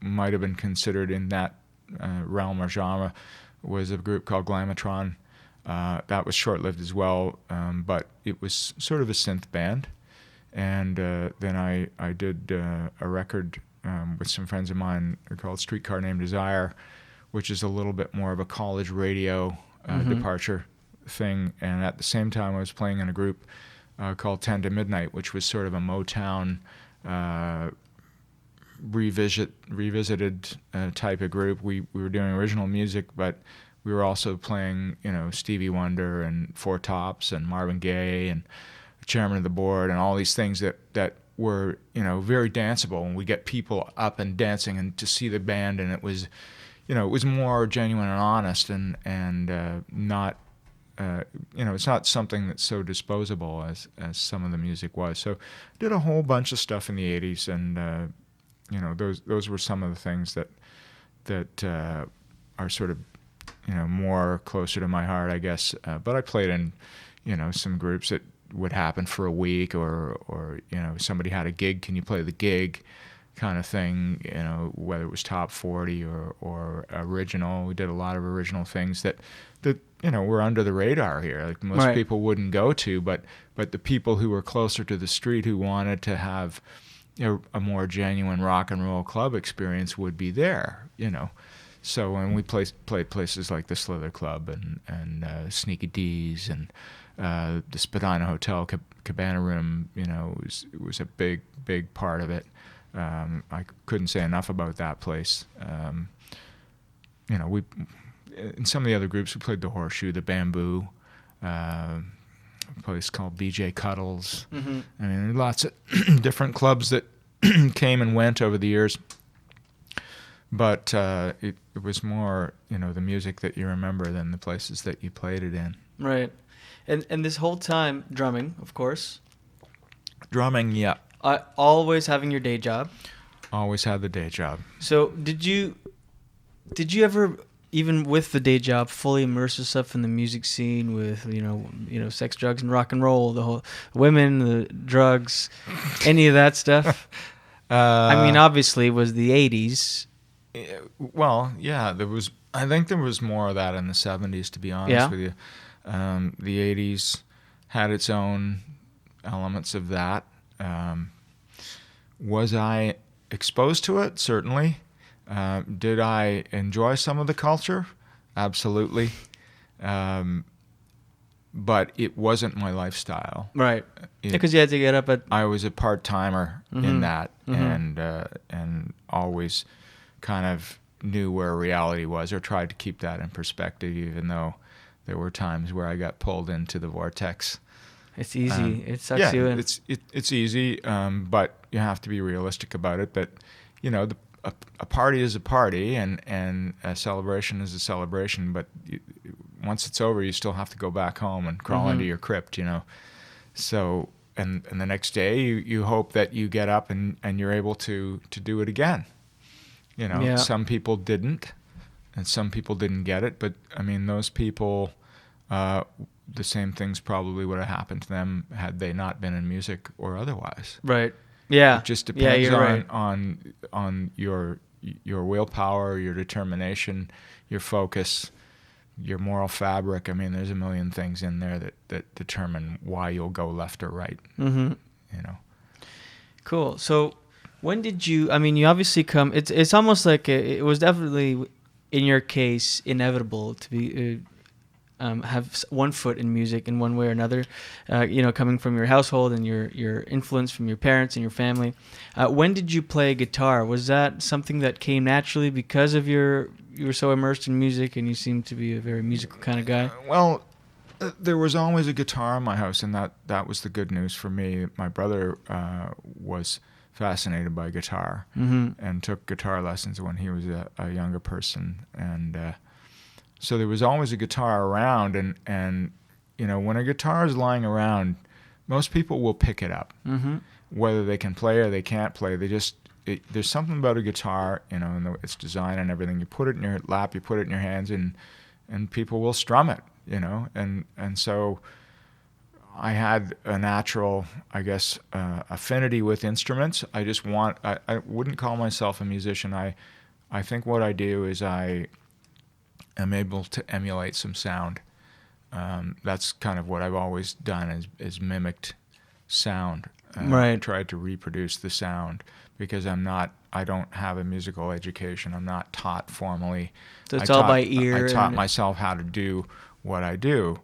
[SPEAKER 6] might have been considered in that realm or genre was a group called Glamatron. That was short-lived as well, but it was sort of a synth band. And then I did a record with some friends of mine called Streetcar Named Desire, which is a little bit more of a college radio departure thing. And at the same time, I was playing in a group called 10 to Midnight, which was sort of a Motown revisited type of group. We were doing original music, but we were also playing, Stevie Wonder and Four Tops and Marvin Gaye and Chairman of the Board and all these things that were, very danceable, and we get people up and dancing and to see the band, and it was, it was more genuine and honest and not, it's not something that's so disposable as some of the music was. So did a whole bunch of stuff in the 80s, and those were some of the things that are sort of, more closer to my heart, I guess. But I played in, some groups that would happen for a week, or somebody had a gig, can you play the gig kind of thing, whether it was top 40 or original. We did a lot of original things that were under the radar here. Like most
[SPEAKER 9] Right.
[SPEAKER 6] people wouldn't go to, but the people who were closer to the street who wanted to have a more genuine rock and roll club experience would be there, So when we played places like the Slither Club and Sneaky D's and the Spadina Hotel Cabana Room, it was a big part of it. I couldn't say enough about that place. We in some of the other groups we played the Horseshoe, the Bamboo, a place called BJ Cuddles. Mm-hmm. I mean, lots of different clubs that came and went over the years. But it was more, the music that you remember than the places that you played it in.
[SPEAKER 9] Right. And this whole time, drumming, of course.
[SPEAKER 6] Drumming, yeah.
[SPEAKER 9] Always having your day job.
[SPEAKER 6] Always had the day job.
[SPEAKER 9] So did you ever, even with the day job, fully immerse yourself in the music scene with, sex, drugs, and rock and roll, the whole women, the drugs, any of that stuff? I mean, obviously, it was the 80s.
[SPEAKER 6] Well, yeah, I think there was more of that in the 70s, to be honest with you. The 80s had its own elements of that. Was I exposed to it? Certainly. Did I enjoy some of the culture? Absolutely. But it wasn't my lifestyle.
[SPEAKER 9] Right. Because you had to get up at...
[SPEAKER 6] I was a part-timer in that, and always kind of knew where reality was, or tried to keep that in perspective, even though there were times where I got pulled into the vortex.
[SPEAKER 9] It's easy. It sucks you in.
[SPEAKER 6] It's easy, but you have to be realistic about it. But a party is a party, and a celebration is a celebration. But once it's over, you still have to go back home and crawl into your crypt. So and the next day, you hope that you get up and you're able to do it again. Some people didn't, and some people didn't get it. But I mean, those people, the same things probably would have happened to them had they not been in music or otherwise.
[SPEAKER 9] Right. Yeah.
[SPEAKER 6] It just depends
[SPEAKER 9] right.
[SPEAKER 6] on your willpower, your determination, your focus, your moral fabric. I mean, there's a million things in there that determine why you'll go left or right.
[SPEAKER 9] Mm-hmm.
[SPEAKER 6] Cool.
[SPEAKER 9] So when did you? I mean, you obviously come. It's almost like it was definitely in your case inevitable to be. Have one foot in music in one way or another, coming from your household and your influence from your parents and your family. When did you play guitar? Was that something that came naturally because of you were so immersed in music and you seemed to be a very musical kind of guy?
[SPEAKER 6] Well, there was always a guitar in my house, and that was the good news for me. My brother was fascinated by guitar and took guitar lessons when he was a younger person, and so there was always a guitar around, and when a guitar is lying around, most people will pick it up, whether they can play or they can't play. There's something about a guitar, and its design and everything. You put it in your lap, you put it in your hands, and people will strum it, and so I had a natural, I guess, affinity with instruments. I wouldn't call myself a musician. I think what I do is I am able to emulate some sound. That's kind of what I've always done, is mimicked sound.
[SPEAKER 9] Right.
[SPEAKER 6] Tried to reproduce the sound, because I don't have a musical education. I'm not taught formally.
[SPEAKER 9] So it's all by ear.
[SPEAKER 6] I taught myself how to do what I do,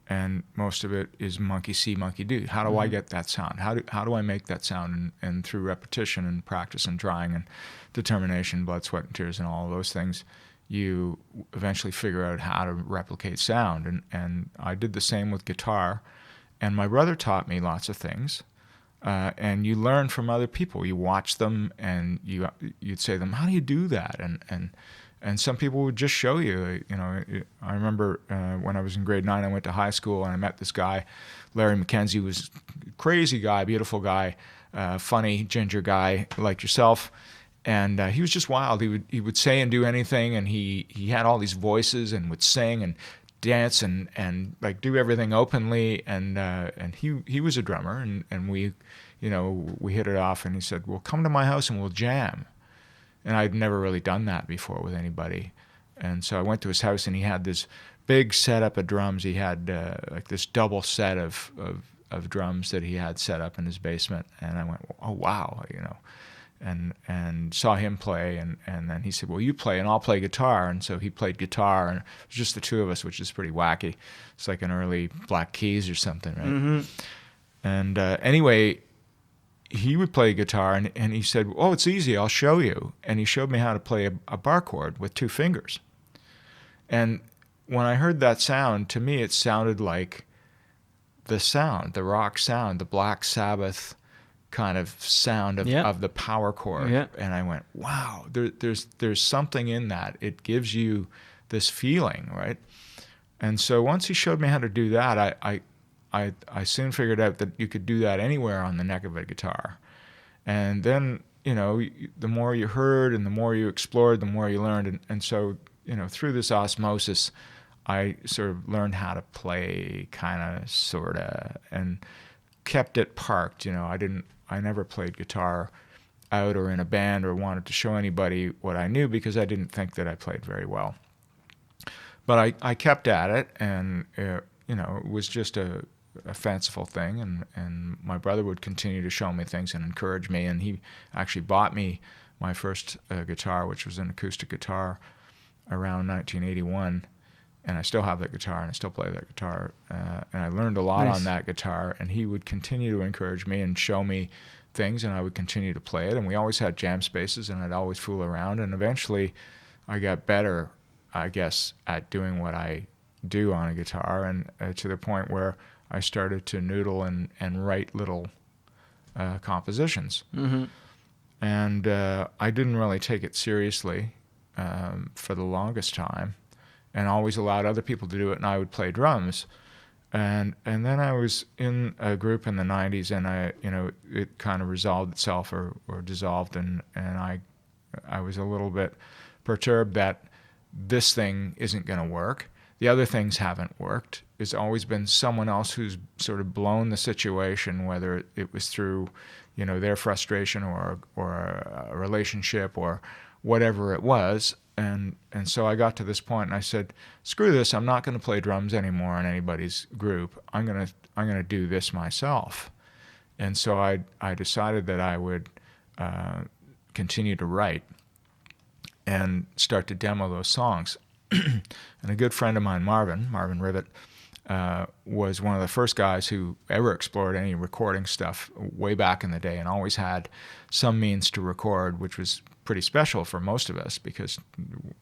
[SPEAKER 6] and most of it is monkey see, monkey do. How do I get that sound? How do I make that sound? And through repetition and practice and trying and determination, blood, sweat, and tears, and all of those things, you eventually figure out how to replicate sound. And I did the same with guitar. And my brother taught me lots of things. And you learn from other people. You watch them, and you'd say to them, "How do you do that?" And some people would just show you. I remember when I was in grade 9, I went to high school, and I met this guy, Larry McKenzie. He was a crazy guy, beautiful guy, funny, ginger guy like yourself. And he was just wild. He would say and do anything, and he had all these voices and would sing and dance and like do everything openly. And he was a drummer, and we hit it off. And he said, "Well, come to my house and we'll jam." And I'd never really done that before with anybody. And so I went to his house, and he had this big setup of drums. He had like this double set of drums that he had set up in his basement. And I went, "Oh wow," and saw him play, and then he said, "Well, you play and I'll play guitar." And so he played guitar, and it was just the two of us, which is pretty wacky. It's like an early Black Keys or something, right? And anyway, he would play guitar, and he said, "Oh, it's easy, I'll show you." And he showed me how to play a bar chord with 2 fingers. And when I heard that sound, to me it sounded like the rock sound, the Black Sabbath kind of sound of the power chord.
[SPEAKER 9] Yeah.
[SPEAKER 6] And I went, wow, there's something in that. It gives you this feeling, right? And so once he showed me how to do that, I soon figured out that you could do that anywhere on the neck of a guitar. And then, the more you heard and the more you explored, the more you learned. And so, through this osmosis, I sort of learned how to play kind of, sort of, and kept it parked. I never played guitar out or in a band or wanted to show anybody what I knew because I didn't think that I played very well. But I kept at it, and it was just a fanciful thing, and my brother would continue to show me things and encourage me, and he actually bought me my first guitar, which was an acoustic guitar, around 1981, and I still have that guitar, and I still play that guitar, and I learned a lot on that guitar, and he would continue to encourage me and show me things, and I would continue to play it, and we always had jam spaces, and I'd always fool around, and eventually I got better, I guess, at doing what I do on a guitar, and to the point where I started to noodle and write little compositions.
[SPEAKER 9] Mm-hmm.
[SPEAKER 6] And I didn't really take it seriously for the longest time, and always allowed other people to do it, and I would play drums. And then I was in a group in the 90s, and it kind of resolved itself or dissolved, and I was a little bit perturbed that this thing isn't going to work. The other things haven't worked. It's always been someone else who's sort of blown the situation, whether it was through, their frustration or a relationship or whatever it was. And so I got to this point, and I said, "Screw this! I'm not going to play drums anymore in anybody's group. I'm gonna do this myself." And so I decided that I would continue to write and start to demo those songs. And a good friend of mine, Marvin Rivet, was one of the first guys who ever explored any recording stuff way back in the day, and always had some means to record, which was pretty special for most of us because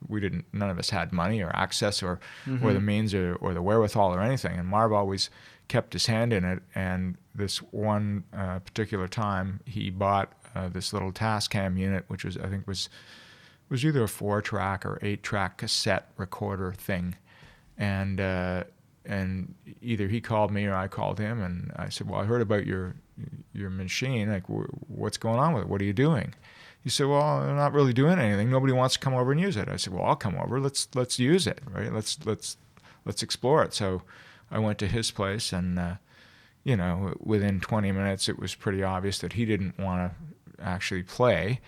[SPEAKER 6] none of us had money or access or the means or the wherewithal or anything. And Marv always kept his hand in it. And this one particular time, he bought this little Tascam unit, which was either a 4-track or 8-track cassette recorder thing, and either he called me or I called him, and I said, "Well, I heard about your machine. Like, what's going on with it? What are you doing?" He said, "Well, I'm not really doing anything. Nobody wants to come over and use it." I said, "Well, I'll come over. Let's use it, right? Let's explore it." So I went to his place, and within 20 minutes, it was pretty obvious that he didn't want to actually play,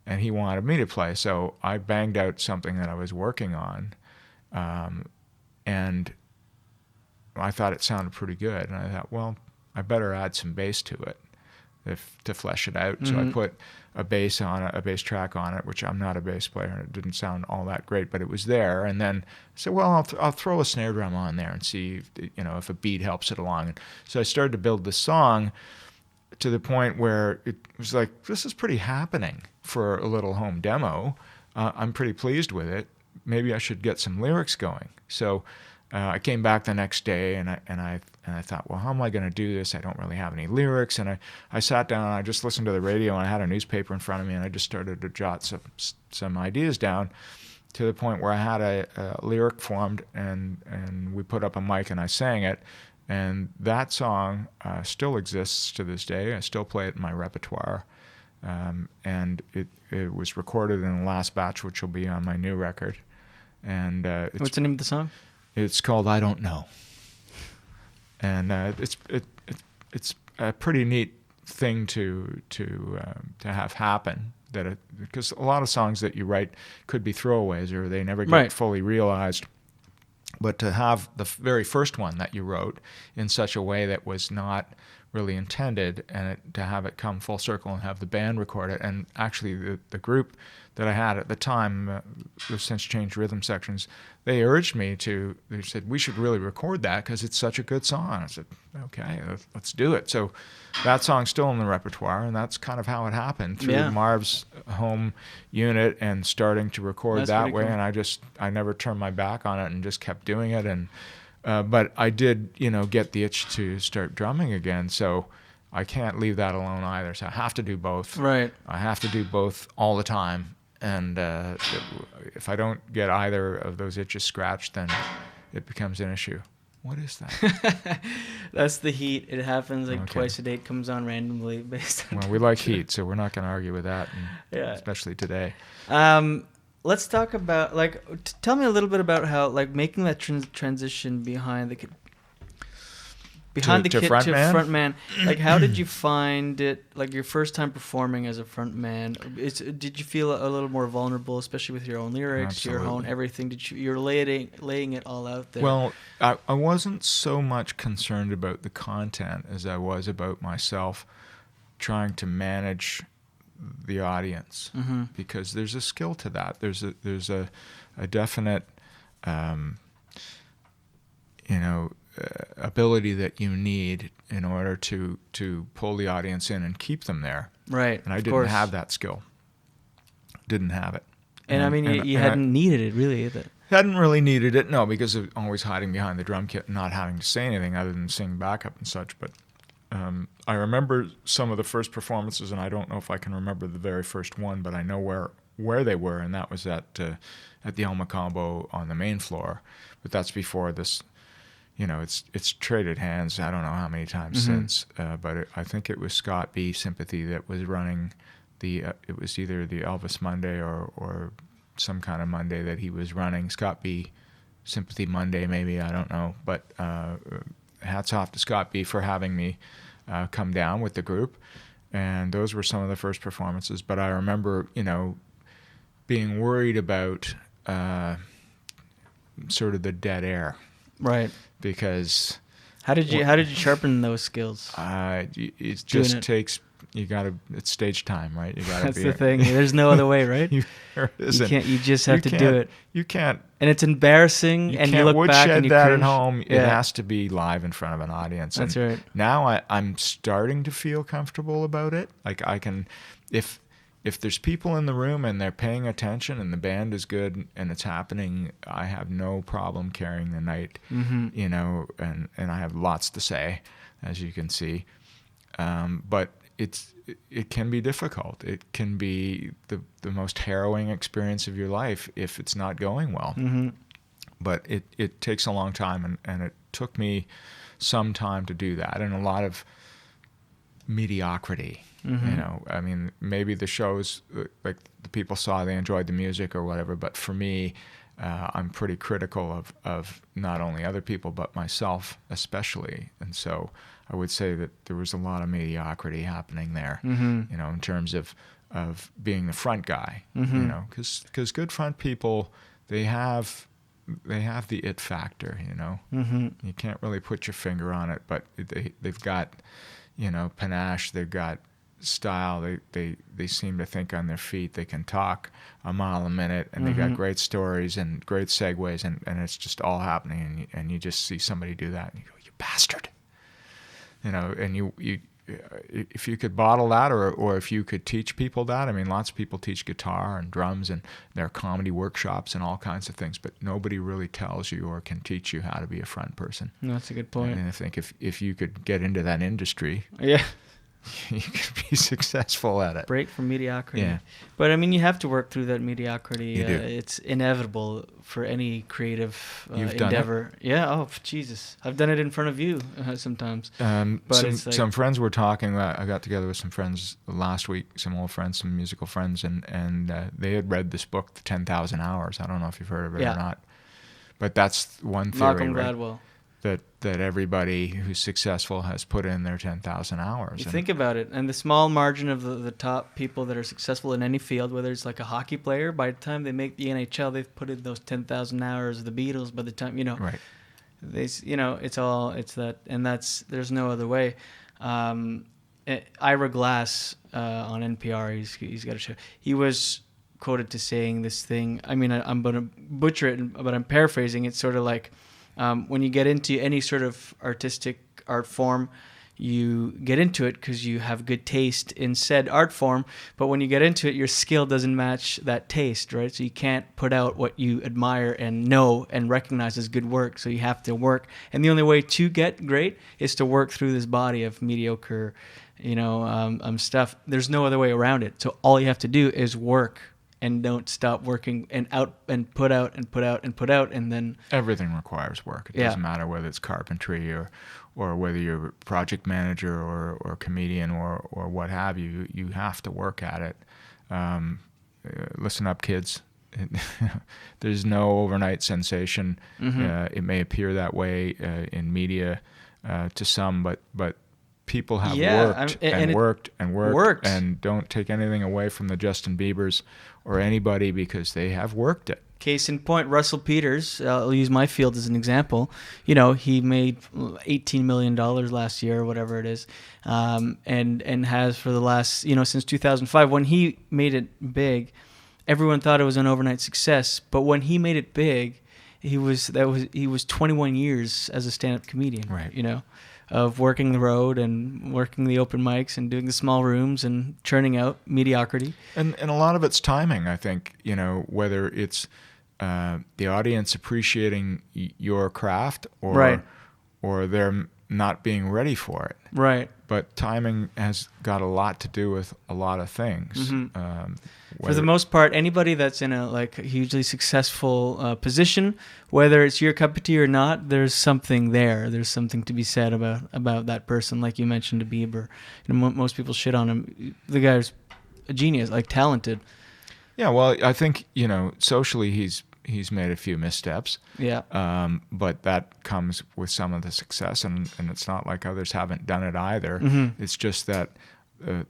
[SPEAKER 6] and he wanted me to play. So I banged out something that I was working on, and I thought it sounded pretty good. And I thought, well, I better add some bass to it to flesh it out. So I put a bass on it, a bass track on it, which I'm not a bass player, and it didn't sound all that great, but it was there. And then I said, well, I'll throw a snare drum on there and see if a beat helps it along. And so I started to build the song to the point where it was like, this is pretty happening for a little home demo. I'm pretty pleased with it. Maybe I should get some lyrics going. So I came back the next day, and I thought, well, how am I going to do this? I don't really have any lyrics. And I sat down, and I just listened to the radio, and I had a newspaper in front of me, and I just started to jot some ideas down to the point where I had a lyric formed, and we put up a mic, and I sang it. And that song still exists to this day. I still play it in my repertoire. And it was recorded in the last batch, which will be on my new record. And
[SPEAKER 9] what's the name of the song?
[SPEAKER 6] It's called "I Don't Know," and it's a pretty neat thing to have happen. Because a lot of songs that you write could be throwaways or they never get fully realized. But to have the very first one that you wrote in such a way that was not really intended, and to have it come full circle and have the band record it, and actually the group that I had at the time, we've since changed rhythm sections, they urged me to, they said, we should really record that because it's such a good song. I said, okay, let's do it. So that song's still in the repertoire, and that's kind of how it happened, through Marv's home unit and starting to record that way. Cool. And I never turned my back on it and just kept doing it. And but I did, get the itch to start drumming again. So I can't leave that alone either. So I have to do both.
[SPEAKER 9] Right.
[SPEAKER 6] I have to do both all the time. And if I don't get either of those itches scratched, then it becomes an issue. What is that?
[SPEAKER 9] That's the heat. It happens twice a day. It comes on randomly based on
[SPEAKER 6] Well, we like heat, so we're not going to argue with that, especially today.
[SPEAKER 9] Let's talk about, tell me a little bit about how, making that transition behind behind the
[SPEAKER 6] to
[SPEAKER 9] kit
[SPEAKER 6] front
[SPEAKER 9] to
[SPEAKER 6] man?
[SPEAKER 9] front man. Like, how did you find it? Like your first time performing as a front man, did you feel a little more vulnerable, especially with your own lyrics, your own
[SPEAKER 6] Absolutely.
[SPEAKER 9] everything? You're laying it all out there?
[SPEAKER 6] Well, I wasn't so much concerned about the content as I was about myself trying to manage the audience, because there's a skill to that. There's a definite ability that you need in order to pull the audience in and keep them there.
[SPEAKER 9] Right.
[SPEAKER 6] And I didn't have that skill. Didn't have it.
[SPEAKER 9] And I mean, you hadn't needed it really either.
[SPEAKER 6] Hadn't really needed it, no, because of always hiding behind the drum kit and not having to say anything other than sing backup and such. But I remember some of the first performances, and I don't know if I can remember the very first one, but I know where they were, and that was at the El Macambo on the main floor. But that's before this, it's traded hands. I don't know how many times since, but I think it was Scott B. Sympathy that was running it was either the Elvis Monday or some kind of Monday that he was running. Scott B. Sympathy Monday, maybe, I don't know. But hats off to Scott B. for having me come down with the group. And those were some of the first performances. But I remember, being worried about sort of the dead air.
[SPEAKER 9] Right.
[SPEAKER 6] Because
[SPEAKER 9] how did you sharpen those skills?
[SPEAKER 6] It just takes, it's stage time, right? You gotta
[SPEAKER 9] That's the thing. There's no other way, right? You just have to do it.
[SPEAKER 6] You can't.
[SPEAKER 9] And it's embarrassing, and you look back and you
[SPEAKER 6] that
[SPEAKER 9] cringe.
[SPEAKER 6] at home. Yeah. It has to be live in front of an audience.
[SPEAKER 9] That's right.
[SPEAKER 6] Now I'm starting to feel comfortable about it. Like I can, if there's people in the room and they're paying attention and the band is good and it's happening, I have no problem carrying the night. And I have lots to say, as you can see. But it can be difficult. It can be the most harrowing experience of your life if it's not going well. But it takes a long time, and it took me some time to do that, and a lot of mediocrity. I mean, maybe the shows, like the people saw, they enjoyed the music or whatever, but for me, I'm pretty critical of not only other people but myself especially, and so I would say that there was a lot of mediocrity happening there, in terms of being the front guy, because good front people, they have the it factor, You can't really put your finger on it, but they've got, panache, they've got style, they seem to think on their feet, they can talk a mile a minute, and they got great stories and great segues, and it's just all happening, and you just see somebody do that, and you go, you bastard. And you if you could bottle that, or if you could teach people that. I mean, lots of people teach guitar and drums, and there are comedy workshops and all kinds of things, but nobody really tells you or can teach you how to be a front person.
[SPEAKER 9] That's a good point.
[SPEAKER 6] And I think if you could get into that industry, you could be successful at it.
[SPEAKER 9] Break from mediocrity.
[SPEAKER 6] Yeah.
[SPEAKER 9] But I mean, you have to work through that mediocrity.
[SPEAKER 6] You do.
[SPEAKER 9] It's inevitable for any creative
[SPEAKER 6] You've done
[SPEAKER 9] endeavor. Yeah. Oh, Jesus. I've done it in front of you sometimes. But
[SPEAKER 6] some friends were talking about, I got together with some friends last week, some old friends, some musical friends, and they had read this book, The 10,000 Hours. I don't know if you've heard of it or not. But that's one theory,
[SPEAKER 9] Malcolm Gladwell.
[SPEAKER 6] That everybody who's successful has put in their 10,000 hours.
[SPEAKER 9] You think about it, and the small margin of the top people that are successful in any field, whether it's like a hockey player, by the time they make the NHL, they've put in those 10,000 hours. The Beatles, by the time
[SPEAKER 6] right,
[SPEAKER 9] it's that, and there's no other way. Ira Glass on NPR, he's got a show. He was quoted to saying this thing. I mean, I'm gonna butcher it, but I'm paraphrasing. It's sort of like, when you get into any sort of artistic art form, you get into it because you have good taste in said art form. But when you get into it, your skill doesn't match that taste, right? So you can't put out what you admire and know and recognize as good work. So you have to work. And the only way to get great is to work through this body of mediocre, stuff. There's no other way around it. So all you have to do is work. And don't stop working and put out, and then
[SPEAKER 6] everything requires work. It doesn't matter whether it's carpentry or whether you're a project manager or comedian or what have you. You have to work at it. Listen up, kids. There's no overnight sensation. It may appear that way in media, to some, but people have worked and worked and don't take anything away from the Justin Biebers or anybody because they have worked it.
[SPEAKER 9] Case in point, Russell Peters, I'll use my field as an example. You know, he made $18 million last year or whatever it is, and has for the last, since 2005. When he made it big, everyone thought it was an overnight success. But when he made it big, he was 21 years as a stand-up comedian,
[SPEAKER 6] right?
[SPEAKER 9] Of working the road and working the open mics and doing the small rooms and churning out mediocrity.
[SPEAKER 6] And a lot of it's timing, I think, whether it's the audience appreciating your craft or they're not being ready for it.
[SPEAKER 9] Right.
[SPEAKER 6] But timing has got a lot to do with a lot of things.
[SPEAKER 9] Mm-hmm. For the most part, anybody that's in a hugely successful position, whether it's your cup of tea or not, there's something there. There's something to be said about that person. Like you mentioned, Bieber. Most people shit on him. The guy's a genius, talented.
[SPEAKER 6] Yeah, well, I think socially he's made a few missteps.
[SPEAKER 9] Yeah.
[SPEAKER 6] But that comes with some of the success, and it's not like others haven't done it either.
[SPEAKER 9] Mm-hmm.
[SPEAKER 6] It's just that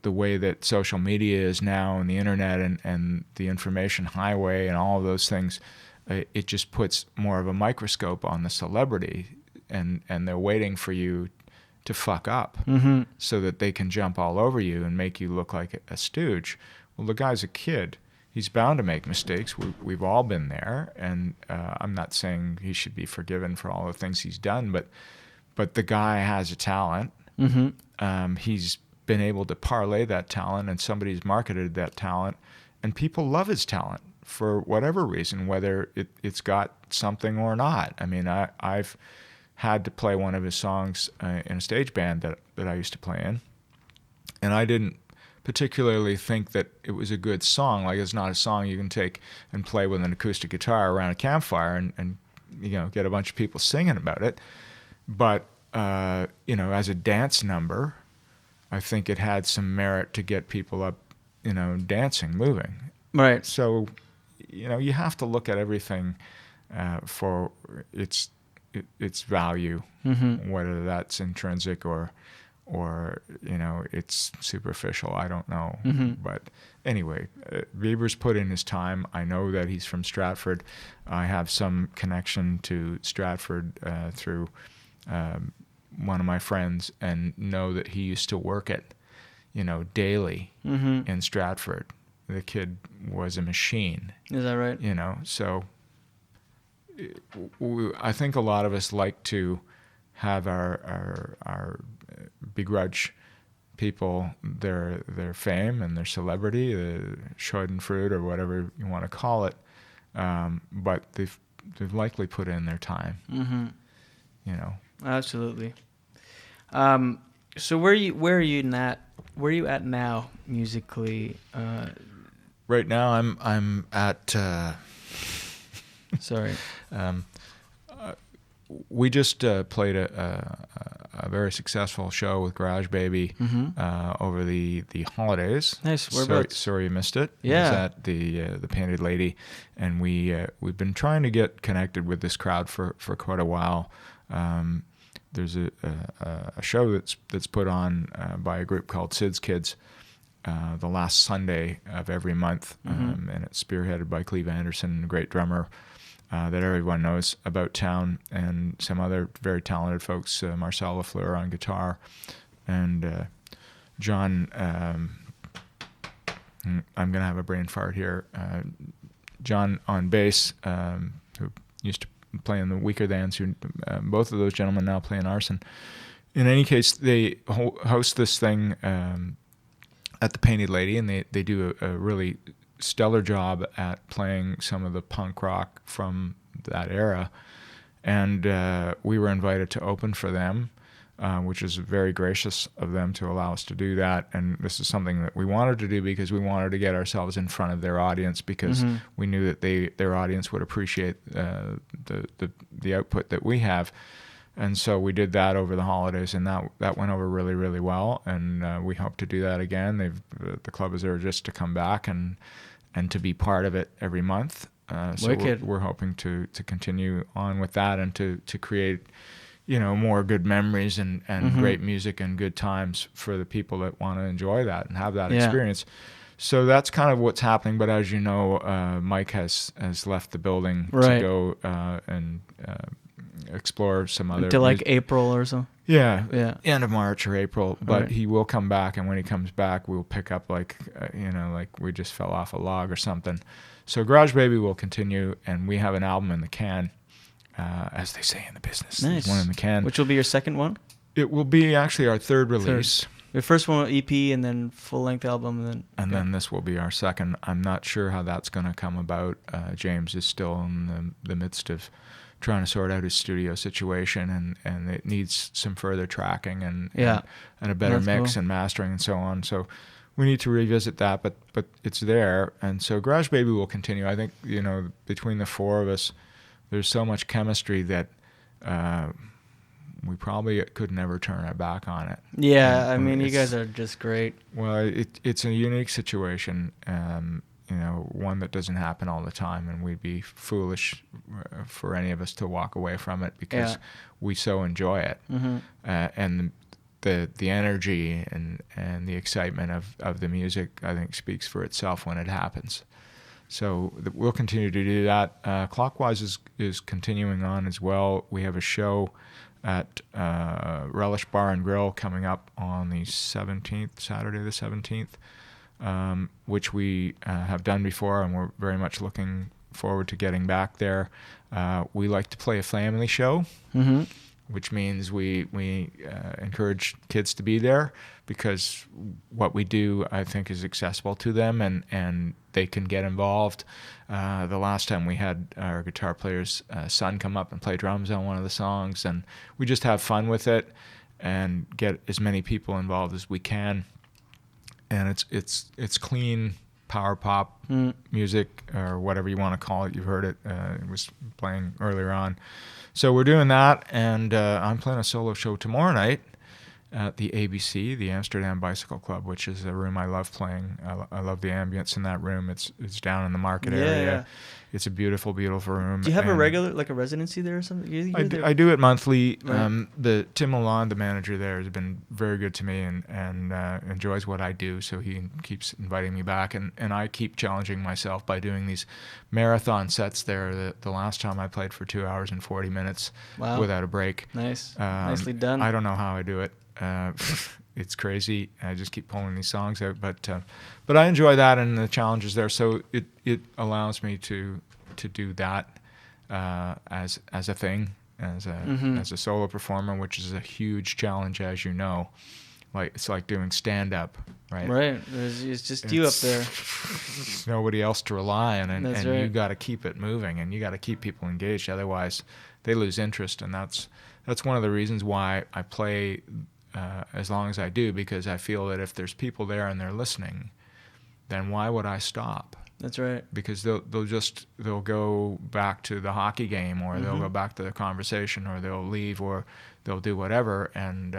[SPEAKER 6] the way that social media is now and the internet and the information highway and all of those things, it just puts more of a microscope on the celebrity, and they're waiting for you to fuck up
[SPEAKER 9] mm-hmm.
[SPEAKER 6] so that they can jump all over you and make you look like a stooge. Well, the guy's a kid. He's bound to make mistakes. We've all been there, and I'm not saying he should be forgiven for all the things he's done, but the guy has a talent.
[SPEAKER 9] Mm-hmm.
[SPEAKER 6] He's been able to parlay that talent, and somebody's marketed that talent, and people love his talent for whatever reason, whether it's got something or not. I mean, I've had to play one of his songs in a stage band that I used to play in, and I didn't particularly think that it was a good song. It's not a song you can take and play with an acoustic guitar around a campfire and get a bunch of people singing about it. But as a dance number, I think it had some merit to get people up, dancing, moving.
[SPEAKER 9] Right.
[SPEAKER 6] So, you have to look at everything for its value,
[SPEAKER 9] mm-hmm.
[SPEAKER 6] whether that's intrinsic or it's superficial. I don't know.
[SPEAKER 9] Mm-hmm.
[SPEAKER 6] But anyway, Bieber's put in his time. I know that he's from Stratford. I have some connection to Stratford through one of my friends, and know that he used to work it, daily
[SPEAKER 9] mm-hmm.
[SPEAKER 6] in Stratford. The kid was a machine.
[SPEAKER 9] Is that right?
[SPEAKER 6] So I think a lot of us like to have our begrudge people their fame and their celebrity, the schadenfreude or whatever you want to call it, but they've likely put in their time.
[SPEAKER 9] Mm-hmm. Absolutely. So where are you at now musically?
[SPEAKER 6] Right now, I'm at.
[SPEAKER 9] Sorry.
[SPEAKER 6] We just played a very successful show with Garage Baby
[SPEAKER 9] mm-hmm.
[SPEAKER 6] Over the holidays.
[SPEAKER 9] Nice. Whereabouts?
[SPEAKER 6] Sorry you missed it.
[SPEAKER 9] Yeah.
[SPEAKER 6] It was at the Painted Lady, and we've been trying to get connected with this crowd for quite a while. There's a show that's put on by a group called Sid's Kids the last Sunday of every month,
[SPEAKER 9] mm-hmm.
[SPEAKER 6] and it's spearheaded by Cleve Anderson, a great drummer that everyone knows about town, and some other very talented folks, Marcel Lafleur on guitar, and John, I'm going to have a brain fart here, John on bass, who used to play in the Weaker Thans, who both of those gentlemen now play in Arson. In any case, they host this thing at the Painted Lady, and they do a really stellar job at playing some of the punk rock from that era. And we were invited to open for them, which is very gracious of them to allow us to do that. And this is something that we wanted to do because we wanted to get ourselves in front of their audience, because
[SPEAKER 9] mm-hmm.
[SPEAKER 6] we knew that their audience would appreciate the output that we have. And so we did that over the holidays, and that went over really, really well. And we hope to do that again. The club is urged us to come back and to be part of it every month. So we're hoping to continue on with that and to create, more good memories and great music and good times for the people that want to enjoy that and have that experience. So that's kind of what's happening. But as you know, Mike has left the building to go and explore some other
[SPEAKER 9] until like April or so.
[SPEAKER 6] Yeah, end of March or April. But he will come back, and when he comes back, we'll pick up like we just fell off a log or something. So Garage Baby will continue, and we have an album in the can, as they say in the business.
[SPEAKER 9] Nice.
[SPEAKER 6] One in the can.
[SPEAKER 9] Which will be your second one?
[SPEAKER 6] It will be actually our third release.
[SPEAKER 9] Your first one EP, and then full-length album, and
[SPEAKER 6] then this will be our second. I'm not sure how that's going to come about. James is still in the midst of trying to sort out his studio situation, and it needs some further tracking and a better mix and mastering and so on. So we need to revisit that, but it's there. And so Garage Baby will continue. I think, between the four of us, there's so much chemistry that we probably could never turn our back on it.
[SPEAKER 9] Yeah, you guys are just great.
[SPEAKER 6] Well, it's a unique situation, one that doesn't happen all the time, and we'd be foolish for any of us to walk away from it because we so enjoy it. And the energy and the excitement of the music, I think, speaks for itself when it happens. So we'll continue to do that. Clockwise is continuing on as well. We have a show at Relish Bar and Grill coming up on the 17th, Saturday the 17th, which we have done before, and we're very much looking forward to getting back there. We like to play a family show, which means we encourage kids to be there because what we do, I think, is accessible to them, and they can get involved. The last time we had our guitar player's son come up and play drums on one of the songs, and we just have fun with it and get as many people involved as we can. And it's clean power pop music, or whatever you want to call it. You've heard it. It was playing earlier on. So we're doing that, and I'm playing a solo show tomorrow night at the ABC, the Amsterdam Bicycle Club, which is a room I love playing. I love the ambience in that room. It's down in the market area. Yeah. It's a beautiful, beautiful room.
[SPEAKER 9] Do you have a regular, like a residency there or something?
[SPEAKER 6] I do it monthly. Right. Tim Lalonde, the manager there, has been very good to me and enjoys what I do, so he keeps inviting me back. And I keep challenging myself by doing these marathon sets there. The last time I played for 2 hours and 40 minutes without a break.
[SPEAKER 9] Nice. Nicely done.
[SPEAKER 6] I don't know how I do it. It's crazy. I just keep pulling these songs out, but I enjoy that and the challenges there. So it allows me to do that as a thing, as a solo performer, which is a huge challenge, as you know. Like it's like doing stand up, right?
[SPEAKER 9] Right. It's just you up there.
[SPEAKER 6] There's nobody else to rely on, and right. You got to keep it moving, and you got to keep people engaged. Otherwise, they lose interest, and that's one of the reasons why I play as long as I do, because I feel that if there's people there and they're listening, then why would I stop?
[SPEAKER 9] That's right.
[SPEAKER 6] Because they'll go back to the hockey game, or they'll go back to the conversation, or they'll leave, or they'll do whatever. And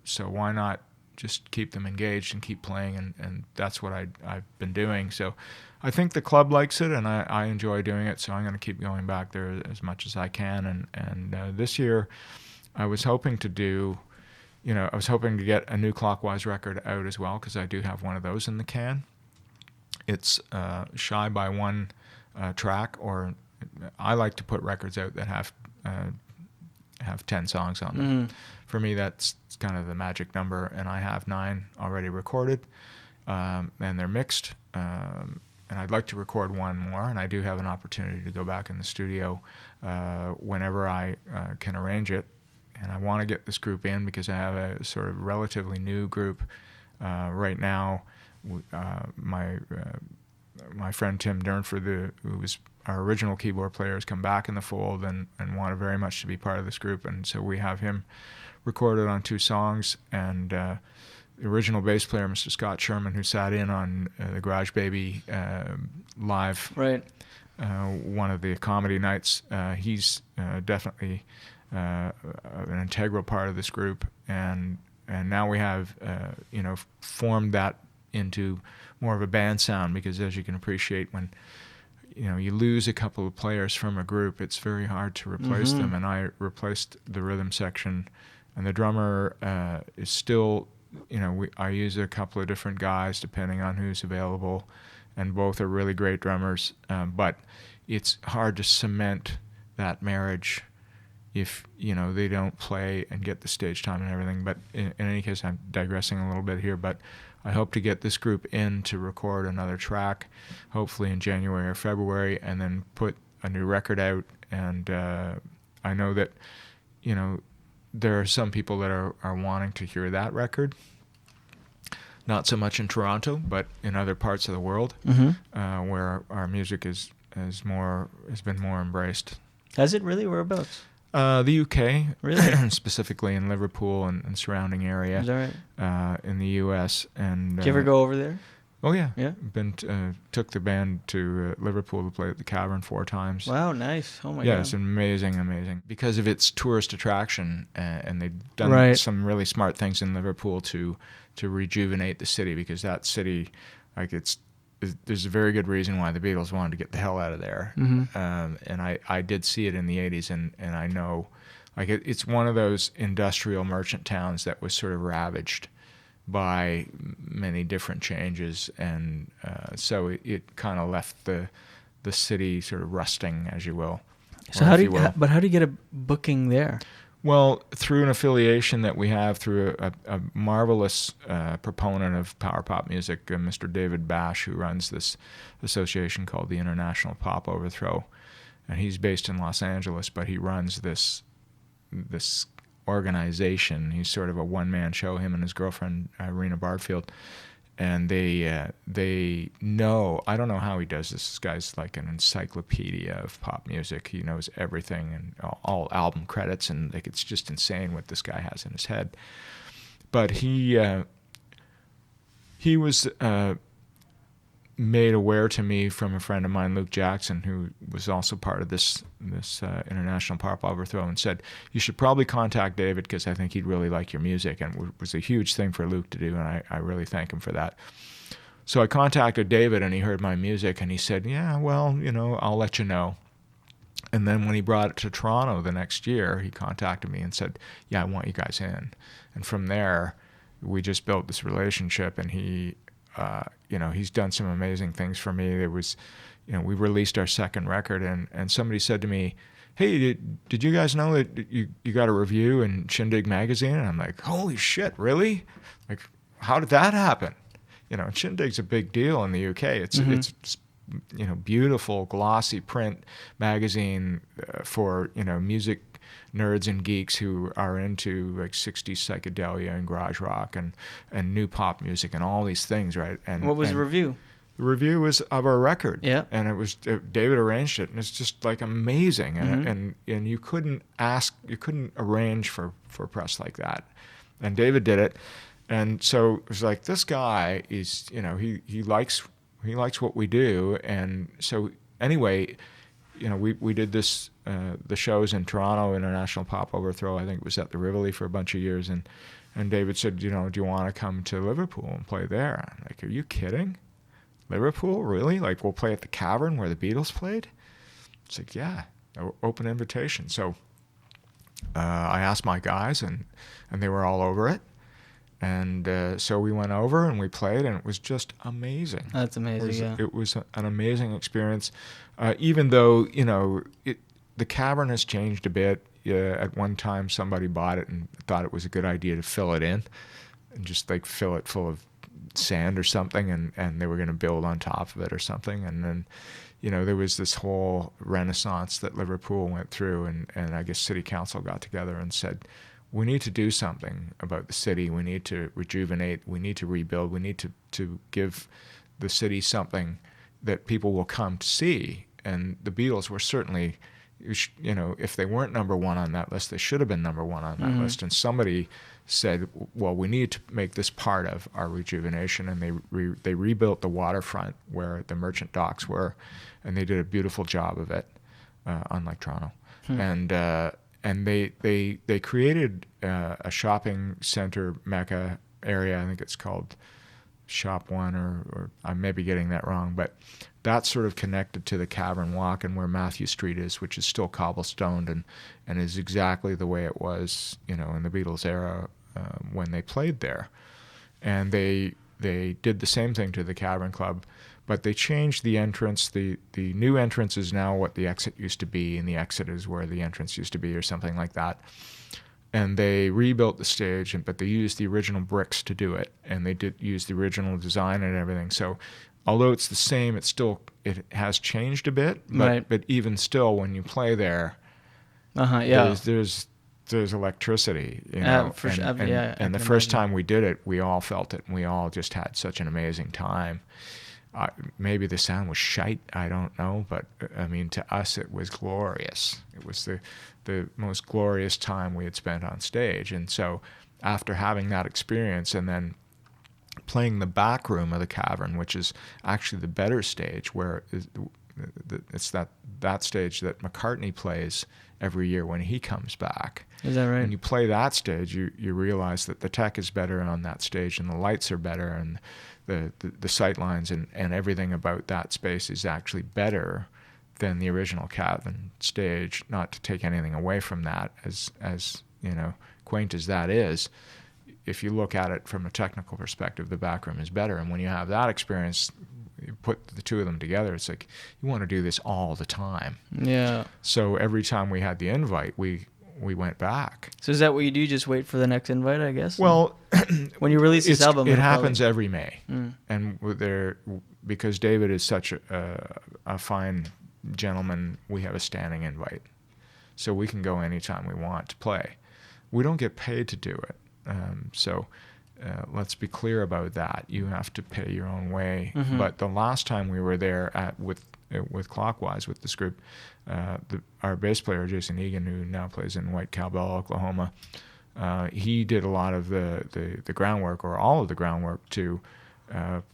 [SPEAKER 6] so why not just keep them engaged and keep playing? And that's what I've been doing. So I think the club likes it, and I enjoy doing it. So I'm going to keep going back there as much as I can. And this year I was hoping to do, I was hoping to get a new Clockwise record out as well, because I do have one of those in the can. It's Shy by One track, or I like to put records out that have 10 songs on them. For me, that's kind of the magic number, and I have 9 already recorded, and they're mixed. And I'd like to record one more, and I do have an opportunity to go back in the studio whenever I can arrange it. And I want to get this group in because I have a sort of relatively new group right now. My friend Tim Durnford, who was our original keyboard player, has come back in the fold and wanted very much to be part of this group. And so we have him recorded on 2 songs. And the original bass player, Mr. Scott Sherman, who sat in on the Garage Baby live,
[SPEAKER 9] right,
[SPEAKER 6] one of the comedy nights, he's definitely an integral part of this group, and now we have formed that into more of a band sound, because as you can appreciate, when you lose a couple of players from a group, it's very hard to replace them. And I replaced the rhythm section, and the drummer is still, I use a couple of different guys depending on who's available, and both are really great drummers. But it's hard to cement that marriage if they don't play and get the stage time and everything. But in any case, I'm digressing a little bit here, but I hope to get this group in to record another track, hopefully in January or February, and then put a new record out. And I know that there are some people that are wanting to hear that record, not so much in Toronto, but in other parts of the world, where our music has been more embraced.
[SPEAKER 9] Has it really? Whereabouts?
[SPEAKER 6] The UK,
[SPEAKER 9] really,
[SPEAKER 6] specifically in Liverpool and surrounding area.
[SPEAKER 9] Is that right?
[SPEAKER 6] In the US, and
[SPEAKER 9] did you ever go over there?
[SPEAKER 6] Oh yeah,
[SPEAKER 9] yeah.
[SPEAKER 6] Took the band to Liverpool to play at the Cavern 4 times.
[SPEAKER 9] Wow, nice! Oh my god.
[SPEAKER 6] Yeah, it's amazing because of its tourist attraction, and they've done some really smart things in Liverpool to rejuvenate the city, because that city, there's a very good reason why the Beatles wanted to get the hell out of there. And I did see it in the 80s, and I know, it's one of those industrial merchant towns that was sort of ravaged by many different changes, and so it kind of left the city sort of rusting, as you will.
[SPEAKER 9] So how do you get a booking there?
[SPEAKER 6] Well, through an affiliation that we have through a marvelous proponent of power pop music, Mr. David Bash, who runs this association called the International Pop Overthrow, and he's based in Los Angeles, but he runs this organization. He's sort of a one-man show, him and his girlfriend Irina Barfield, and they know, I don't know how he does this. This guy's like an encyclopedia of pop music. He knows everything and all album credits, and it's just insane what this guy has in his head. But he was made aware to me from a friend of mine, Luke Jackson, who was also part of this International Pop Overthrow, and said, you should probably contact David because I think he'd really like your music. And it was a huge thing for Luke to do, and I really thank him for that. So I contacted David, and he heard my music, and he said, yeah, well, I'll let you know. And then when he brought it to Toronto the next year, he contacted me and said, yeah, I want you guys in. And from there, we just built this relationship, and he's done some amazing things for me. There was, we released our second record, and somebody said to me, hey, did you guys know that you got a review in Shindig magazine? And I'm like, holy shit, really? Like, how did that happen? Shindig's a big deal in the UK. It's beautiful, glossy print magazine for, music nerds and geeks who are into 60s psychedelia and garage rock and new pop music and all these things, right? And
[SPEAKER 9] what was the review?
[SPEAKER 6] The review was of our record.
[SPEAKER 9] Yeah.
[SPEAKER 6] And it was David arranged it, and it's just amazing. And you couldn't arrange for press like that. And David did it. And so it was like, this guy is, he likes what we do. And so anyway, we did this, the shows in Toronto, International Pop Overthrow. I think it was at the Rivoli for a bunch of years. And David said, do you want to come to Liverpool and play there? I'm like, are you kidding? Liverpool? Really? Like, we'll play at the Cavern where the Beatles played? It's like, yeah, open invitation. So I asked my guys, and they were all over it. And so we went over and we played, and it was just amazing.
[SPEAKER 9] That's amazing,
[SPEAKER 6] It was an amazing experience. Even though, the Cavern has changed a bit. At one time, somebody bought it and thought it was a good idea to fill it in and just fill it full of sand or something, and they were going to build on top of it or something. And then, there was this whole renaissance that Liverpool went through, and I guess City Council got together and said, we need to do something about the city. We need to rejuvenate. We need to rebuild. We need to give the city something that people will come to see. And the Beatles were certainly, if they weren't number one on that list, they should have been number one on that list. And somebody said, well, we need to make this part of our rejuvenation. And they rebuilt the waterfront where the merchant docks were, and they did a beautiful job of it, unlike Toronto. And they created a shopping center mecca area. I think it's called Shop 1, or I may be getting that wrong, but that's sort of connected to the Cavern Walk and where Matthew Street is, which is still cobblestoned and is exactly the way it was, in the Beatles era when they played there. And they did the same thing to the Cavern Club, but they changed the entrance. The new entrance is now what the exit used to be, and the exit is where the entrance used to be, or something like that. And they rebuilt the stage, but they used the original bricks to do it, and they did use the original design and everything. So although it's the same, it has changed a bit, but even still, when you play there, there's electricity, and the first time we did it, we all felt it, and we all just had such an amazing time. Maybe the sound was shite, I don't know, but I mean, to us it was glorious. It was the most glorious time we had spent on stage. And so after having that experience and then playing the back room of the Cavern, which is actually the better stage, where it's that stage that McCartney plays every year when he comes back.
[SPEAKER 9] Is that right?
[SPEAKER 6] When you play that stage, you realize that the tech is better on that stage, and the lights are better, and the sight lines and everything about that space is actually better than the original Cavern stage. Not to take anything away from that, as quaint as that is. If you look at it from a technical perspective, the back room is better. And when you have that experience, you put the two of them together, it's like you want to do this all the time.
[SPEAKER 9] Yeah.
[SPEAKER 6] So every time we had the invite, we went back.
[SPEAKER 9] So is that what you do? Just wait for the next invite, I guess?
[SPEAKER 6] Well,
[SPEAKER 9] when you release this album,
[SPEAKER 6] it happens every May. And because David is such a fine gentleman, we have a standing invite. So we can go anytime we want to play. We don't get paid to do it. So let's be clear about that. You have to pay your own way.
[SPEAKER 9] Mm-hmm.
[SPEAKER 6] But the last time we were there with Clockwise, with this group, our bass player, Jason Egan, who now plays in White Cowbell, Oklahoma, he did a lot of the groundwork, or all of the groundwork, to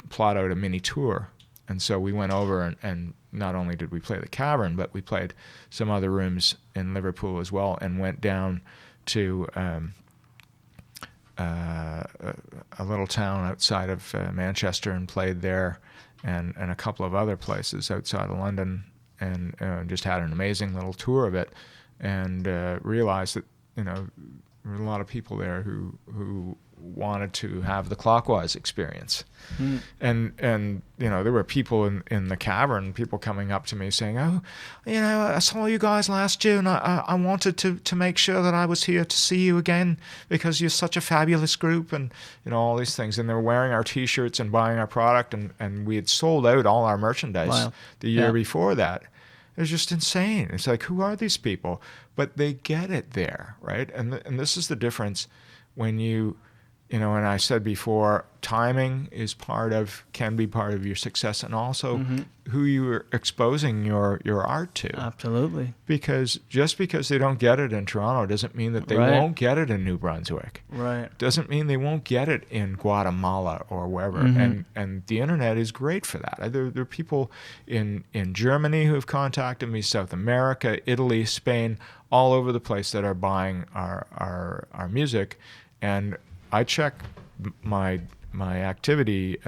[SPEAKER 6] plot out a mini tour. And so we went over and not only did we play the Cavern, but we played some other rooms in Liverpool as well, and went down to a little town outside of Manchester and played there, and a couple of other places outside of London, and just had an amazing little tour of it, and realized that there were a lot of people there who wanted to have the Clockwise experience. And there were people in the Cavern, people coming up to me saying, I saw you guys last June. I wanted to make sure that I was here to see you again because you're such a fabulous group, and all these things. And they were wearing our T-shirts and buying our product, and we had sold out all our merchandise the year before that. It was just insane. It's like, who are these people? But they get it there, right? And this is the difference when you... and I said before, timing can be part of your success, and also who you are exposing your art to.
[SPEAKER 9] Absolutely.
[SPEAKER 6] Because just because they don't get it in Toronto doesn't mean that they won't get it in New Brunswick.
[SPEAKER 9] Right.
[SPEAKER 6] Doesn't mean they won't get it in Guatemala or wherever. And the internet is great for that. There are people in Germany who have contacted me, South America, Italy, Spain, all over the place that are buying our music, and I check my activity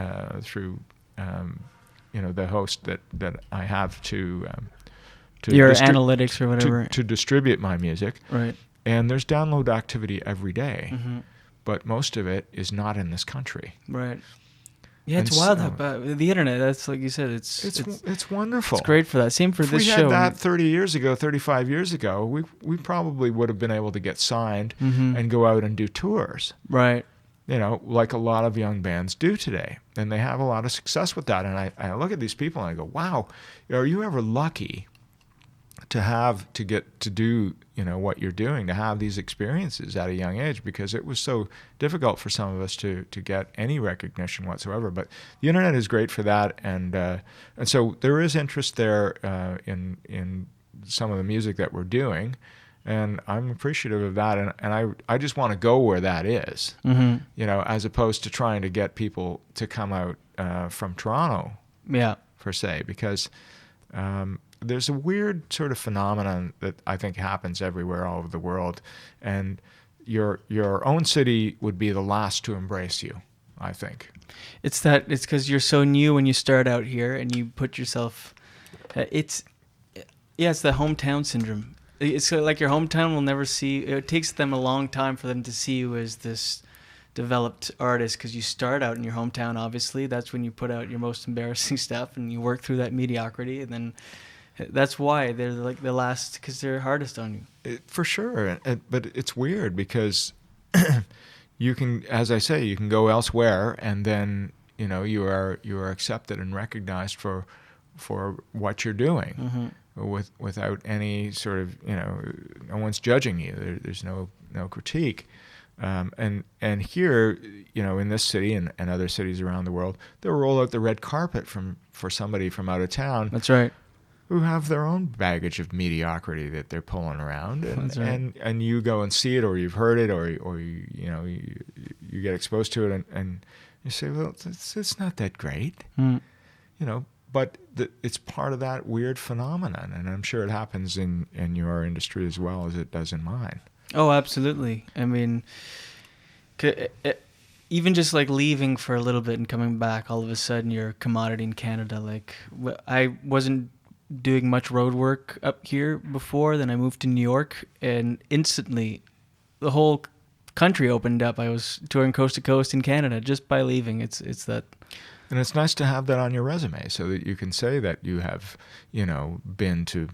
[SPEAKER 6] through the host that I have to
[SPEAKER 9] your analytics or whatever
[SPEAKER 6] to distribute my music.
[SPEAKER 9] Right.
[SPEAKER 6] And there's download activity every day, but most of it is not in this country.
[SPEAKER 9] Right. Yeah, it's wild about the internet. That's like you said.
[SPEAKER 6] It's wonderful.
[SPEAKER 9] It's great for that. Same for this show.
[SPEAKER 6] If we had that 30 years ago, 35 years ago, we probably would have been able to get signed and go out and do tours.
[SPEAKER 9] Right.
[SPEAKER 6] Like a lot of young bands do today, and they have a lot of success with that. And I look at these people and I go, wow, are you ever lucky to get to do what you're doing, to have these experiences at a young age, because it was so difficult for some of us to get any recognition whatsoever. But the internet is great for that, and so there is interest there in some of the music that we're doing, and I'm appreciative of that, and I just want to go where that is, as opposed to trying to get people to come out from Toronto, per se, because there's a weird sort of phenomenon that I think happens everywhere all over the world, and your own city would be the last to embrace you. I think.
[SPEAKER 9] It's because you're so new when you start out here and you put yourself. It's the hometown syndrome. It's like your hometown will never see. It takes them a long time for them to see you as this developed artist because you start out in your hometown. Obviously, that's when you put out your most embarrassing stuff and you work through that mediocrity, and then that's why they're like the last because they're hardest on you.
[SPEAKER 6] For sure, but it's weird because you can, as I say, you can go elsewhere, and then you are accepted and recognized for what you're doing, without any sort of no one's judging you. There's no critique, and here in this city and other cities around the world, they'll roll out the red carpet for somebody from out of town.
[SPEAKER 9] That's right.
[SPEAKER 6] Who have their own baggage of mediocrity that they're pulling around, and
[SPEAKER 9] That's right.
[SPEAKER 6] and you go and see it, or you've heard it, or you get exposed to it, and you say, well, it's not that great, but it's part of that weird phenomenon, and I'm sure it happens in your industry as well as it does in mine.
[SPEAKER 9] Oh, absolutely. I mean, even just like leaving for a little bit and coming back, all of a sudden you're a commodity in Canada. Like I wasn't doing much road work up here before. Then I moved to New York, and instantly the whole country opened up. I was touring coast to coast in Canada just by leaving. It's that.
[SPEAKER 6] And it's nice to have that on your resume so that you can say that you have, been to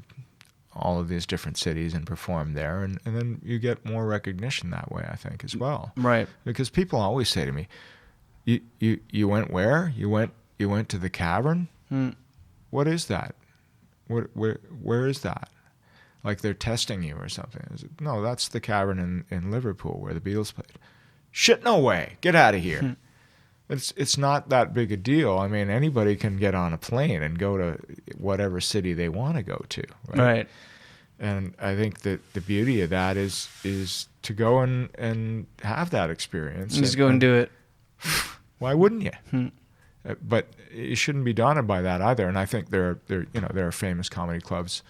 [SPEAKER 6] all of these different cities and performed there, and then you get more recognition that way, I think, as well.
[SPEAKER 9] Right.
[SPEAKER 6] Because people always say to me, you went where? You went to the Cavern? What is that? Where is that? Like they're testing you or something. No, that's the Cavern in Liverpool where the Beatles played. Shit, no way. Get out of here. It's not that big a deal. I mean, anybody can get on a plane and go to whatever city they want to go to.
[SPEAKER 9] Right.
[SPEAKER 6] And I think that the beauty of that is to go and have that experience.
[SPEAKER 9] Just go and do it.
[SPEAKER 6] Why wouldn't you? But you shouldn't be daunted by that either. And I think there are famous comedy clubs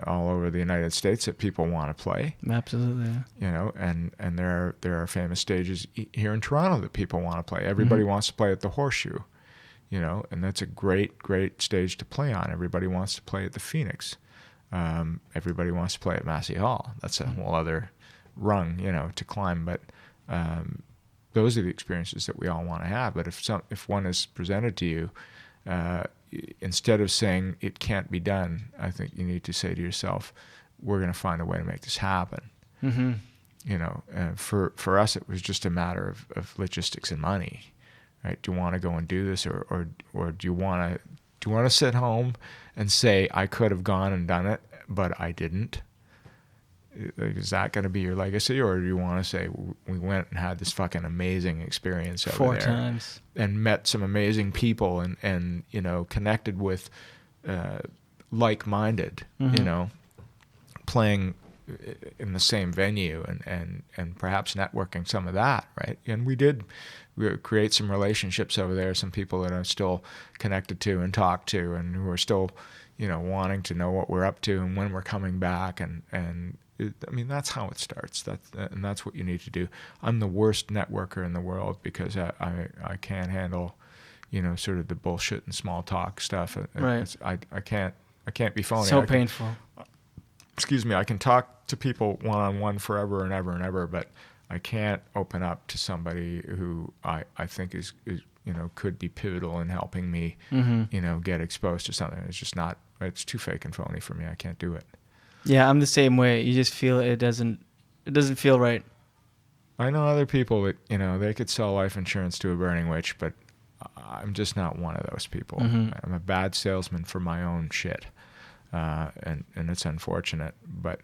[SPEAKER 6] all over the United States that people want to play.
[SPEAKER 9] Absolutely.
[SPEAKER 6] And there are famous stages here in Toronto that people want to play. Everybody wants to play at the Horseshoe, and that's a great stage to play on. Everybody wants to play at the Phoenix. Everybody wants to play at Massey Hall. That's a whole other rung, to climb. But those are the experiences that we all want to have. But if one is presented to you, instead of saying it can't be done, I think you need to say to yourself, we're going to find a way to make this happen. For us, it was just a matter of logistics and money, right? Do you want to go and do this, or do you want to sit home and say, I could have gone and done it, but I didn't? Is that going to be your legacy, or do you want to say we went and had this fucking amazing experience over
[SPEAKER 9] 4
[SPEAKER 6] there
[SPEAKER 9] times
[SPEAKER 6] and met some amazing people and connected with like-minded, playing in the same venue and perhaps networking some of that, right? And we create some relationships over there, some people that I'm still connected to and talk to, and who are still wanting to know what we're up to and when we're coming back, and that's how it starts. That's what you need to do. I'm the worst networker in the world because I can't handle, sort of the bullshit and small talk stuff.
[SPEAKER 9] Right.
[SPEAKER 6] I can't be phony.
[SPEAKER 9] So painful.
[SPEAKER 6] Excuse me. I can talk to people one-on-one forever and ever and ever, but I can't open up to somebody who I think is could be pivotal in helping me, get exposed to something. It's just not. It's too fake and phony for me. I can't do it.
[SPEAKER 9] Yeah, I'm the same way. You just feel it doesn't feel right.
[SPEAKER 6] I know other people that, they could sell life insurance to a burning witch, but I'm just not one of those people. I'm a bad salesman for my own shit. And it's unfortunate, but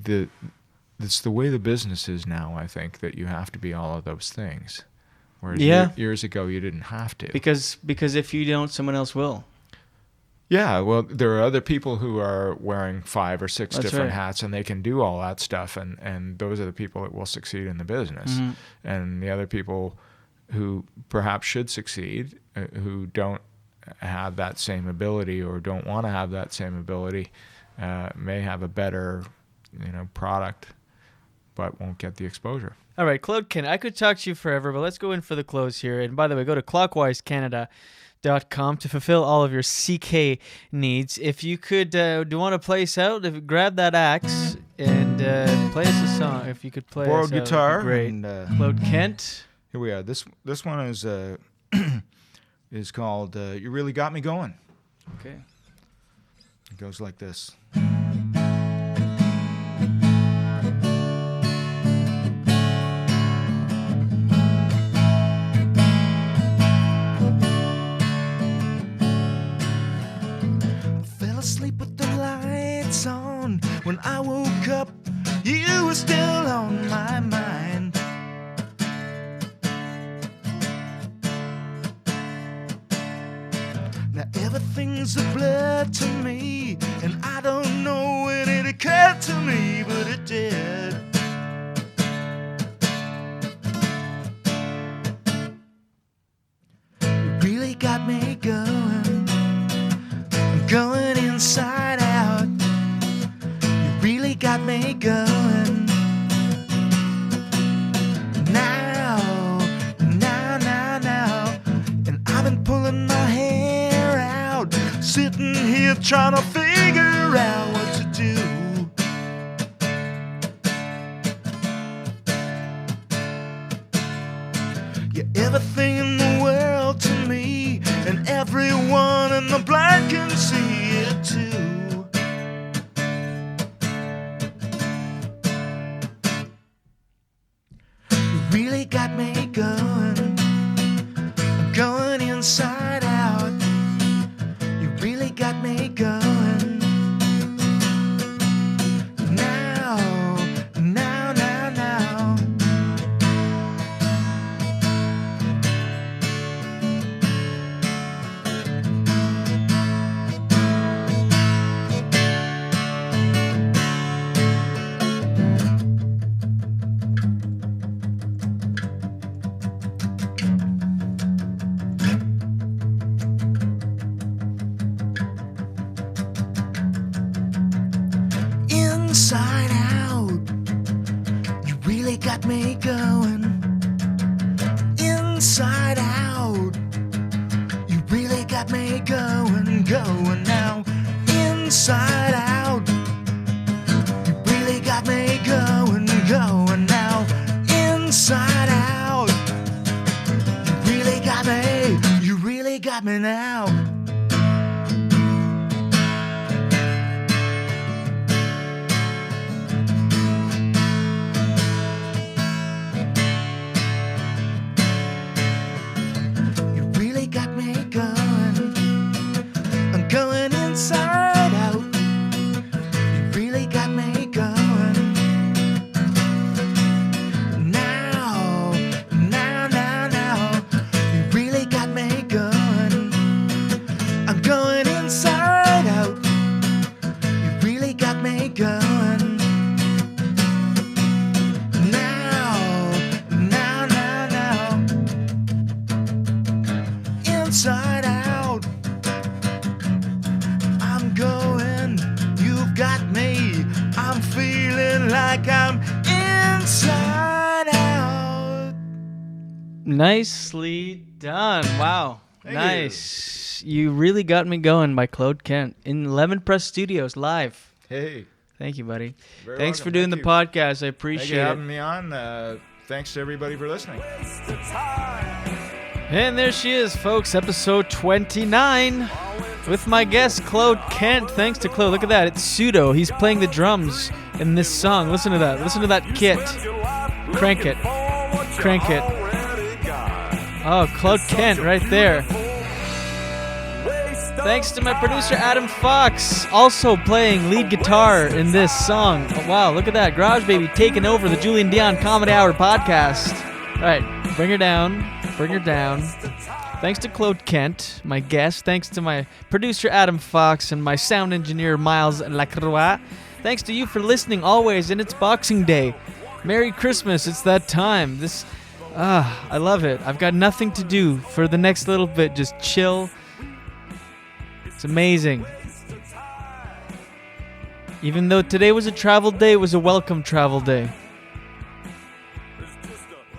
[SPEAKER 6] it's the way the business is now, I think, that you have to be all of those things. Whereas years ago, you didn't have to.
[SPEAKER 9] Because if you don't, someone else will.
[SPEAKER 6] Yeah, well, there are other people who are wearing 5 or 6 different
[SPEAKER 9] right.
[SPEAKER 6] hats, and they can do all that stuff, and those are the people that will succeed in the business. And the other people who perhaps should succeed, who don't have that same ability or don't want to have that same ability, may have a better, product, but won't get the exposure.
[SPEAKER 9] All right, Claude Kent, I could talk to you forever, but let's go in for the close here. And by the way, go to clockwisecanada.com to fulfill all of your CK needs. If you could, do you want to play us out? Grab that axe and play us a song. If you could play
[SPEAKER 6] Borrowed
[SPEAKER 9] us out,
[SPEAKER 6] guitar.
[SPEAKER 9] great.
[SPEAKER 6] And,
[SPEAKER 9] Claude Kent.
[SPEAKER 6] Here we are. This one is is called "You Really Got Me Going."
[SPEAKER 9] Okay.
[SPEAKER 6] It goes like this.
[SPEAKER 8] Asleep with the lights on. When I woke up, you were still on my mind. Now everything's a blur to me, and I don't know when it occurred to me, but it did. You really got me going inside out. You really got me going. Now. And I've been pulling my hair out, sitting here trying to figure out what to do. You're everything in the world to me, and everyone in the blind can see it too. You really got me going inside out. You really got me going. Now. Inside out, you really got me going. Inside out, you really got me going now. Inside out, you really got me going now. Inside out, you really got me now. Inside out, you really got me going. Now, you really got me going. I'm going inside out, you really got me going. Now, inside out. I'm going, you've got me. I'm feeling like I'm inside out.
[SPEAKER 9] Nicely done. Wow.
[SPEAKER 6] Thank
[SPEAKER 9] nice. You really got me going by Claude Kent in Lemon Press Studios live.
[SPEAKER 6] Hey.
[SPEAKER 9] Thank you, buddy.
[SPEAKER 6] Very
[SPEAKER 9] Thanks
[SPEAKER 6] welcome.
[SPEAKER 9] for doing
[SPEAKER 6] Thank
[SPEAKER 9] the
[SPEAKER 6] you.
[SPEAKER 9] podcast. I appreciate
[SPEAKER 6] Thank you for having
[SPEAKER 9] it.
[SPEAKER 6] me on. Thanks to everybody for listening.
[SPEAKER 9] And there she is, folks, episode 29 with my guest, Claude Kent. Thanks to Claude. Look at that. It's Pseudo. He's playing the drums in this song. Listen to that. Listen to that kit. Crank it. Crank it. Oh, Claude Kent right there. Thanks to my producer, Adam Fox, also playing lead guitar in this song. Oh, wow, look at that. Garage Baby taking over the Julian Dion Comedy Hour podcast. All right, bring her down. Bring her down. Thanks to Claude Kent, my guest. Thanks to my producer, Adam Fox, and my sound engineer, Miles Lacroix. Thanks to you for listening always, and it's Boxing Day. Merry Christmas. It's that time. I love it. I've got nothing to do for the next little bit. Just chill. It's amazing. Even though today was a travel day, it was a welcome travel day.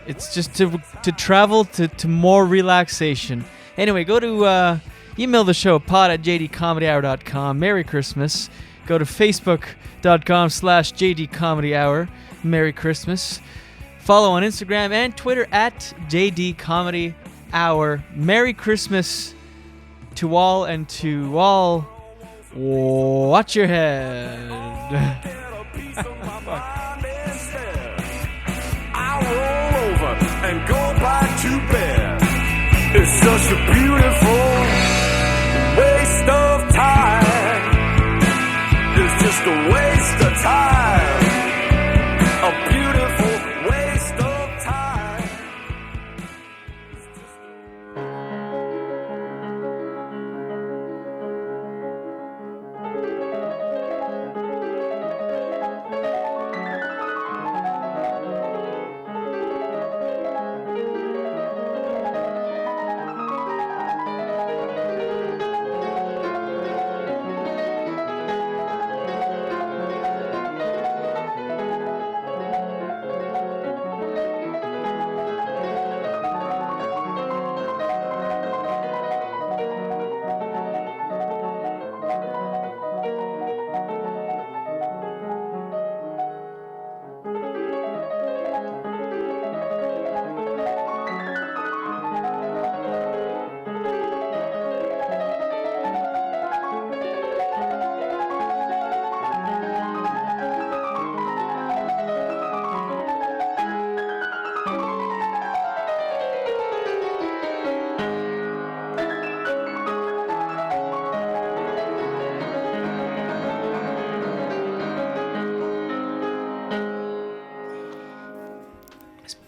[SPEAKER 9] It's just to travel to more relaxation. Anyway, go to email the show pod@jdcomedyhour.com. Merry Christmas. Go to facebook.com/jdcomedyhour. Merry Christmas. Follow on Instagram and Twitter @jdcomedyhour. Merry Christmas to all, and to all, watch your head.
[SPEAKER 11] I'll roll over and go back to bed. It's such a beautiful waste of time. It's just a waste of time. A beautiful waste of time.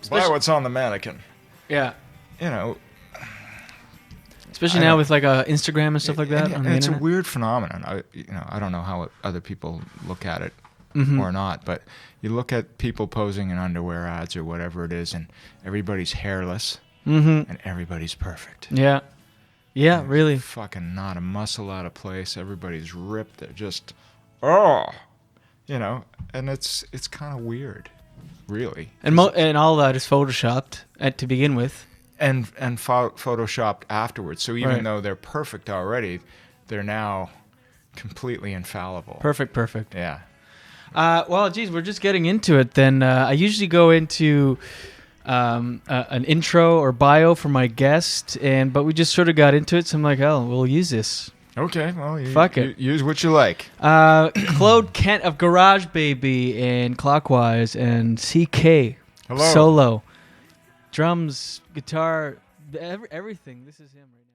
[SPEAKER 11] Buy what's on the mannequin.
[SPEAKER 9] Yeah.
[SPEAKER 6] You know.
[SPEAKER 9] Especially now with like Instagram and stuff like that.
[SPEAKER 6] And it's a weird phenomenon. I don't know how other people look at it or not, but you look at people posing in underwear ads or whatever it is, and everybody's hairless and everybody's perfect.
[SPEAKER 9] Yeah. Yeah,
[SPEAKER 6] and
[SPEAKER 9] really.
[SPEAKER 6] Fucking not a muscle out of place. Everybody's ripped. They're just, and it's kind of weird, really.
[SPEAKER 9] And all that is photoshopped to begin with.
[SPEAKER 6] And photoshopped afterwards. So even though they're perfect already, they're now completely infallible.
[SPEAKER 9] Perfect.
[SPEAKER 6] Yeah.
[SPEAKER 9] Well, geez, we're just getting into it then. I usually go into an intro or bio for my guest, but we just sort of got into it, so I'm like, we'll use this.
[SPEAKER 6] Okay, well,
[SPEAKER 9] fuck it.
[SPEAKER 6] Use what you like.
[SPEAKER 9] Claude Kent of Garage Baby and Clockwise and CK.
[SPEAKER 6] Hello.
[SPEAKER 9] Solo. Drums, guitar, everything. This is him right now.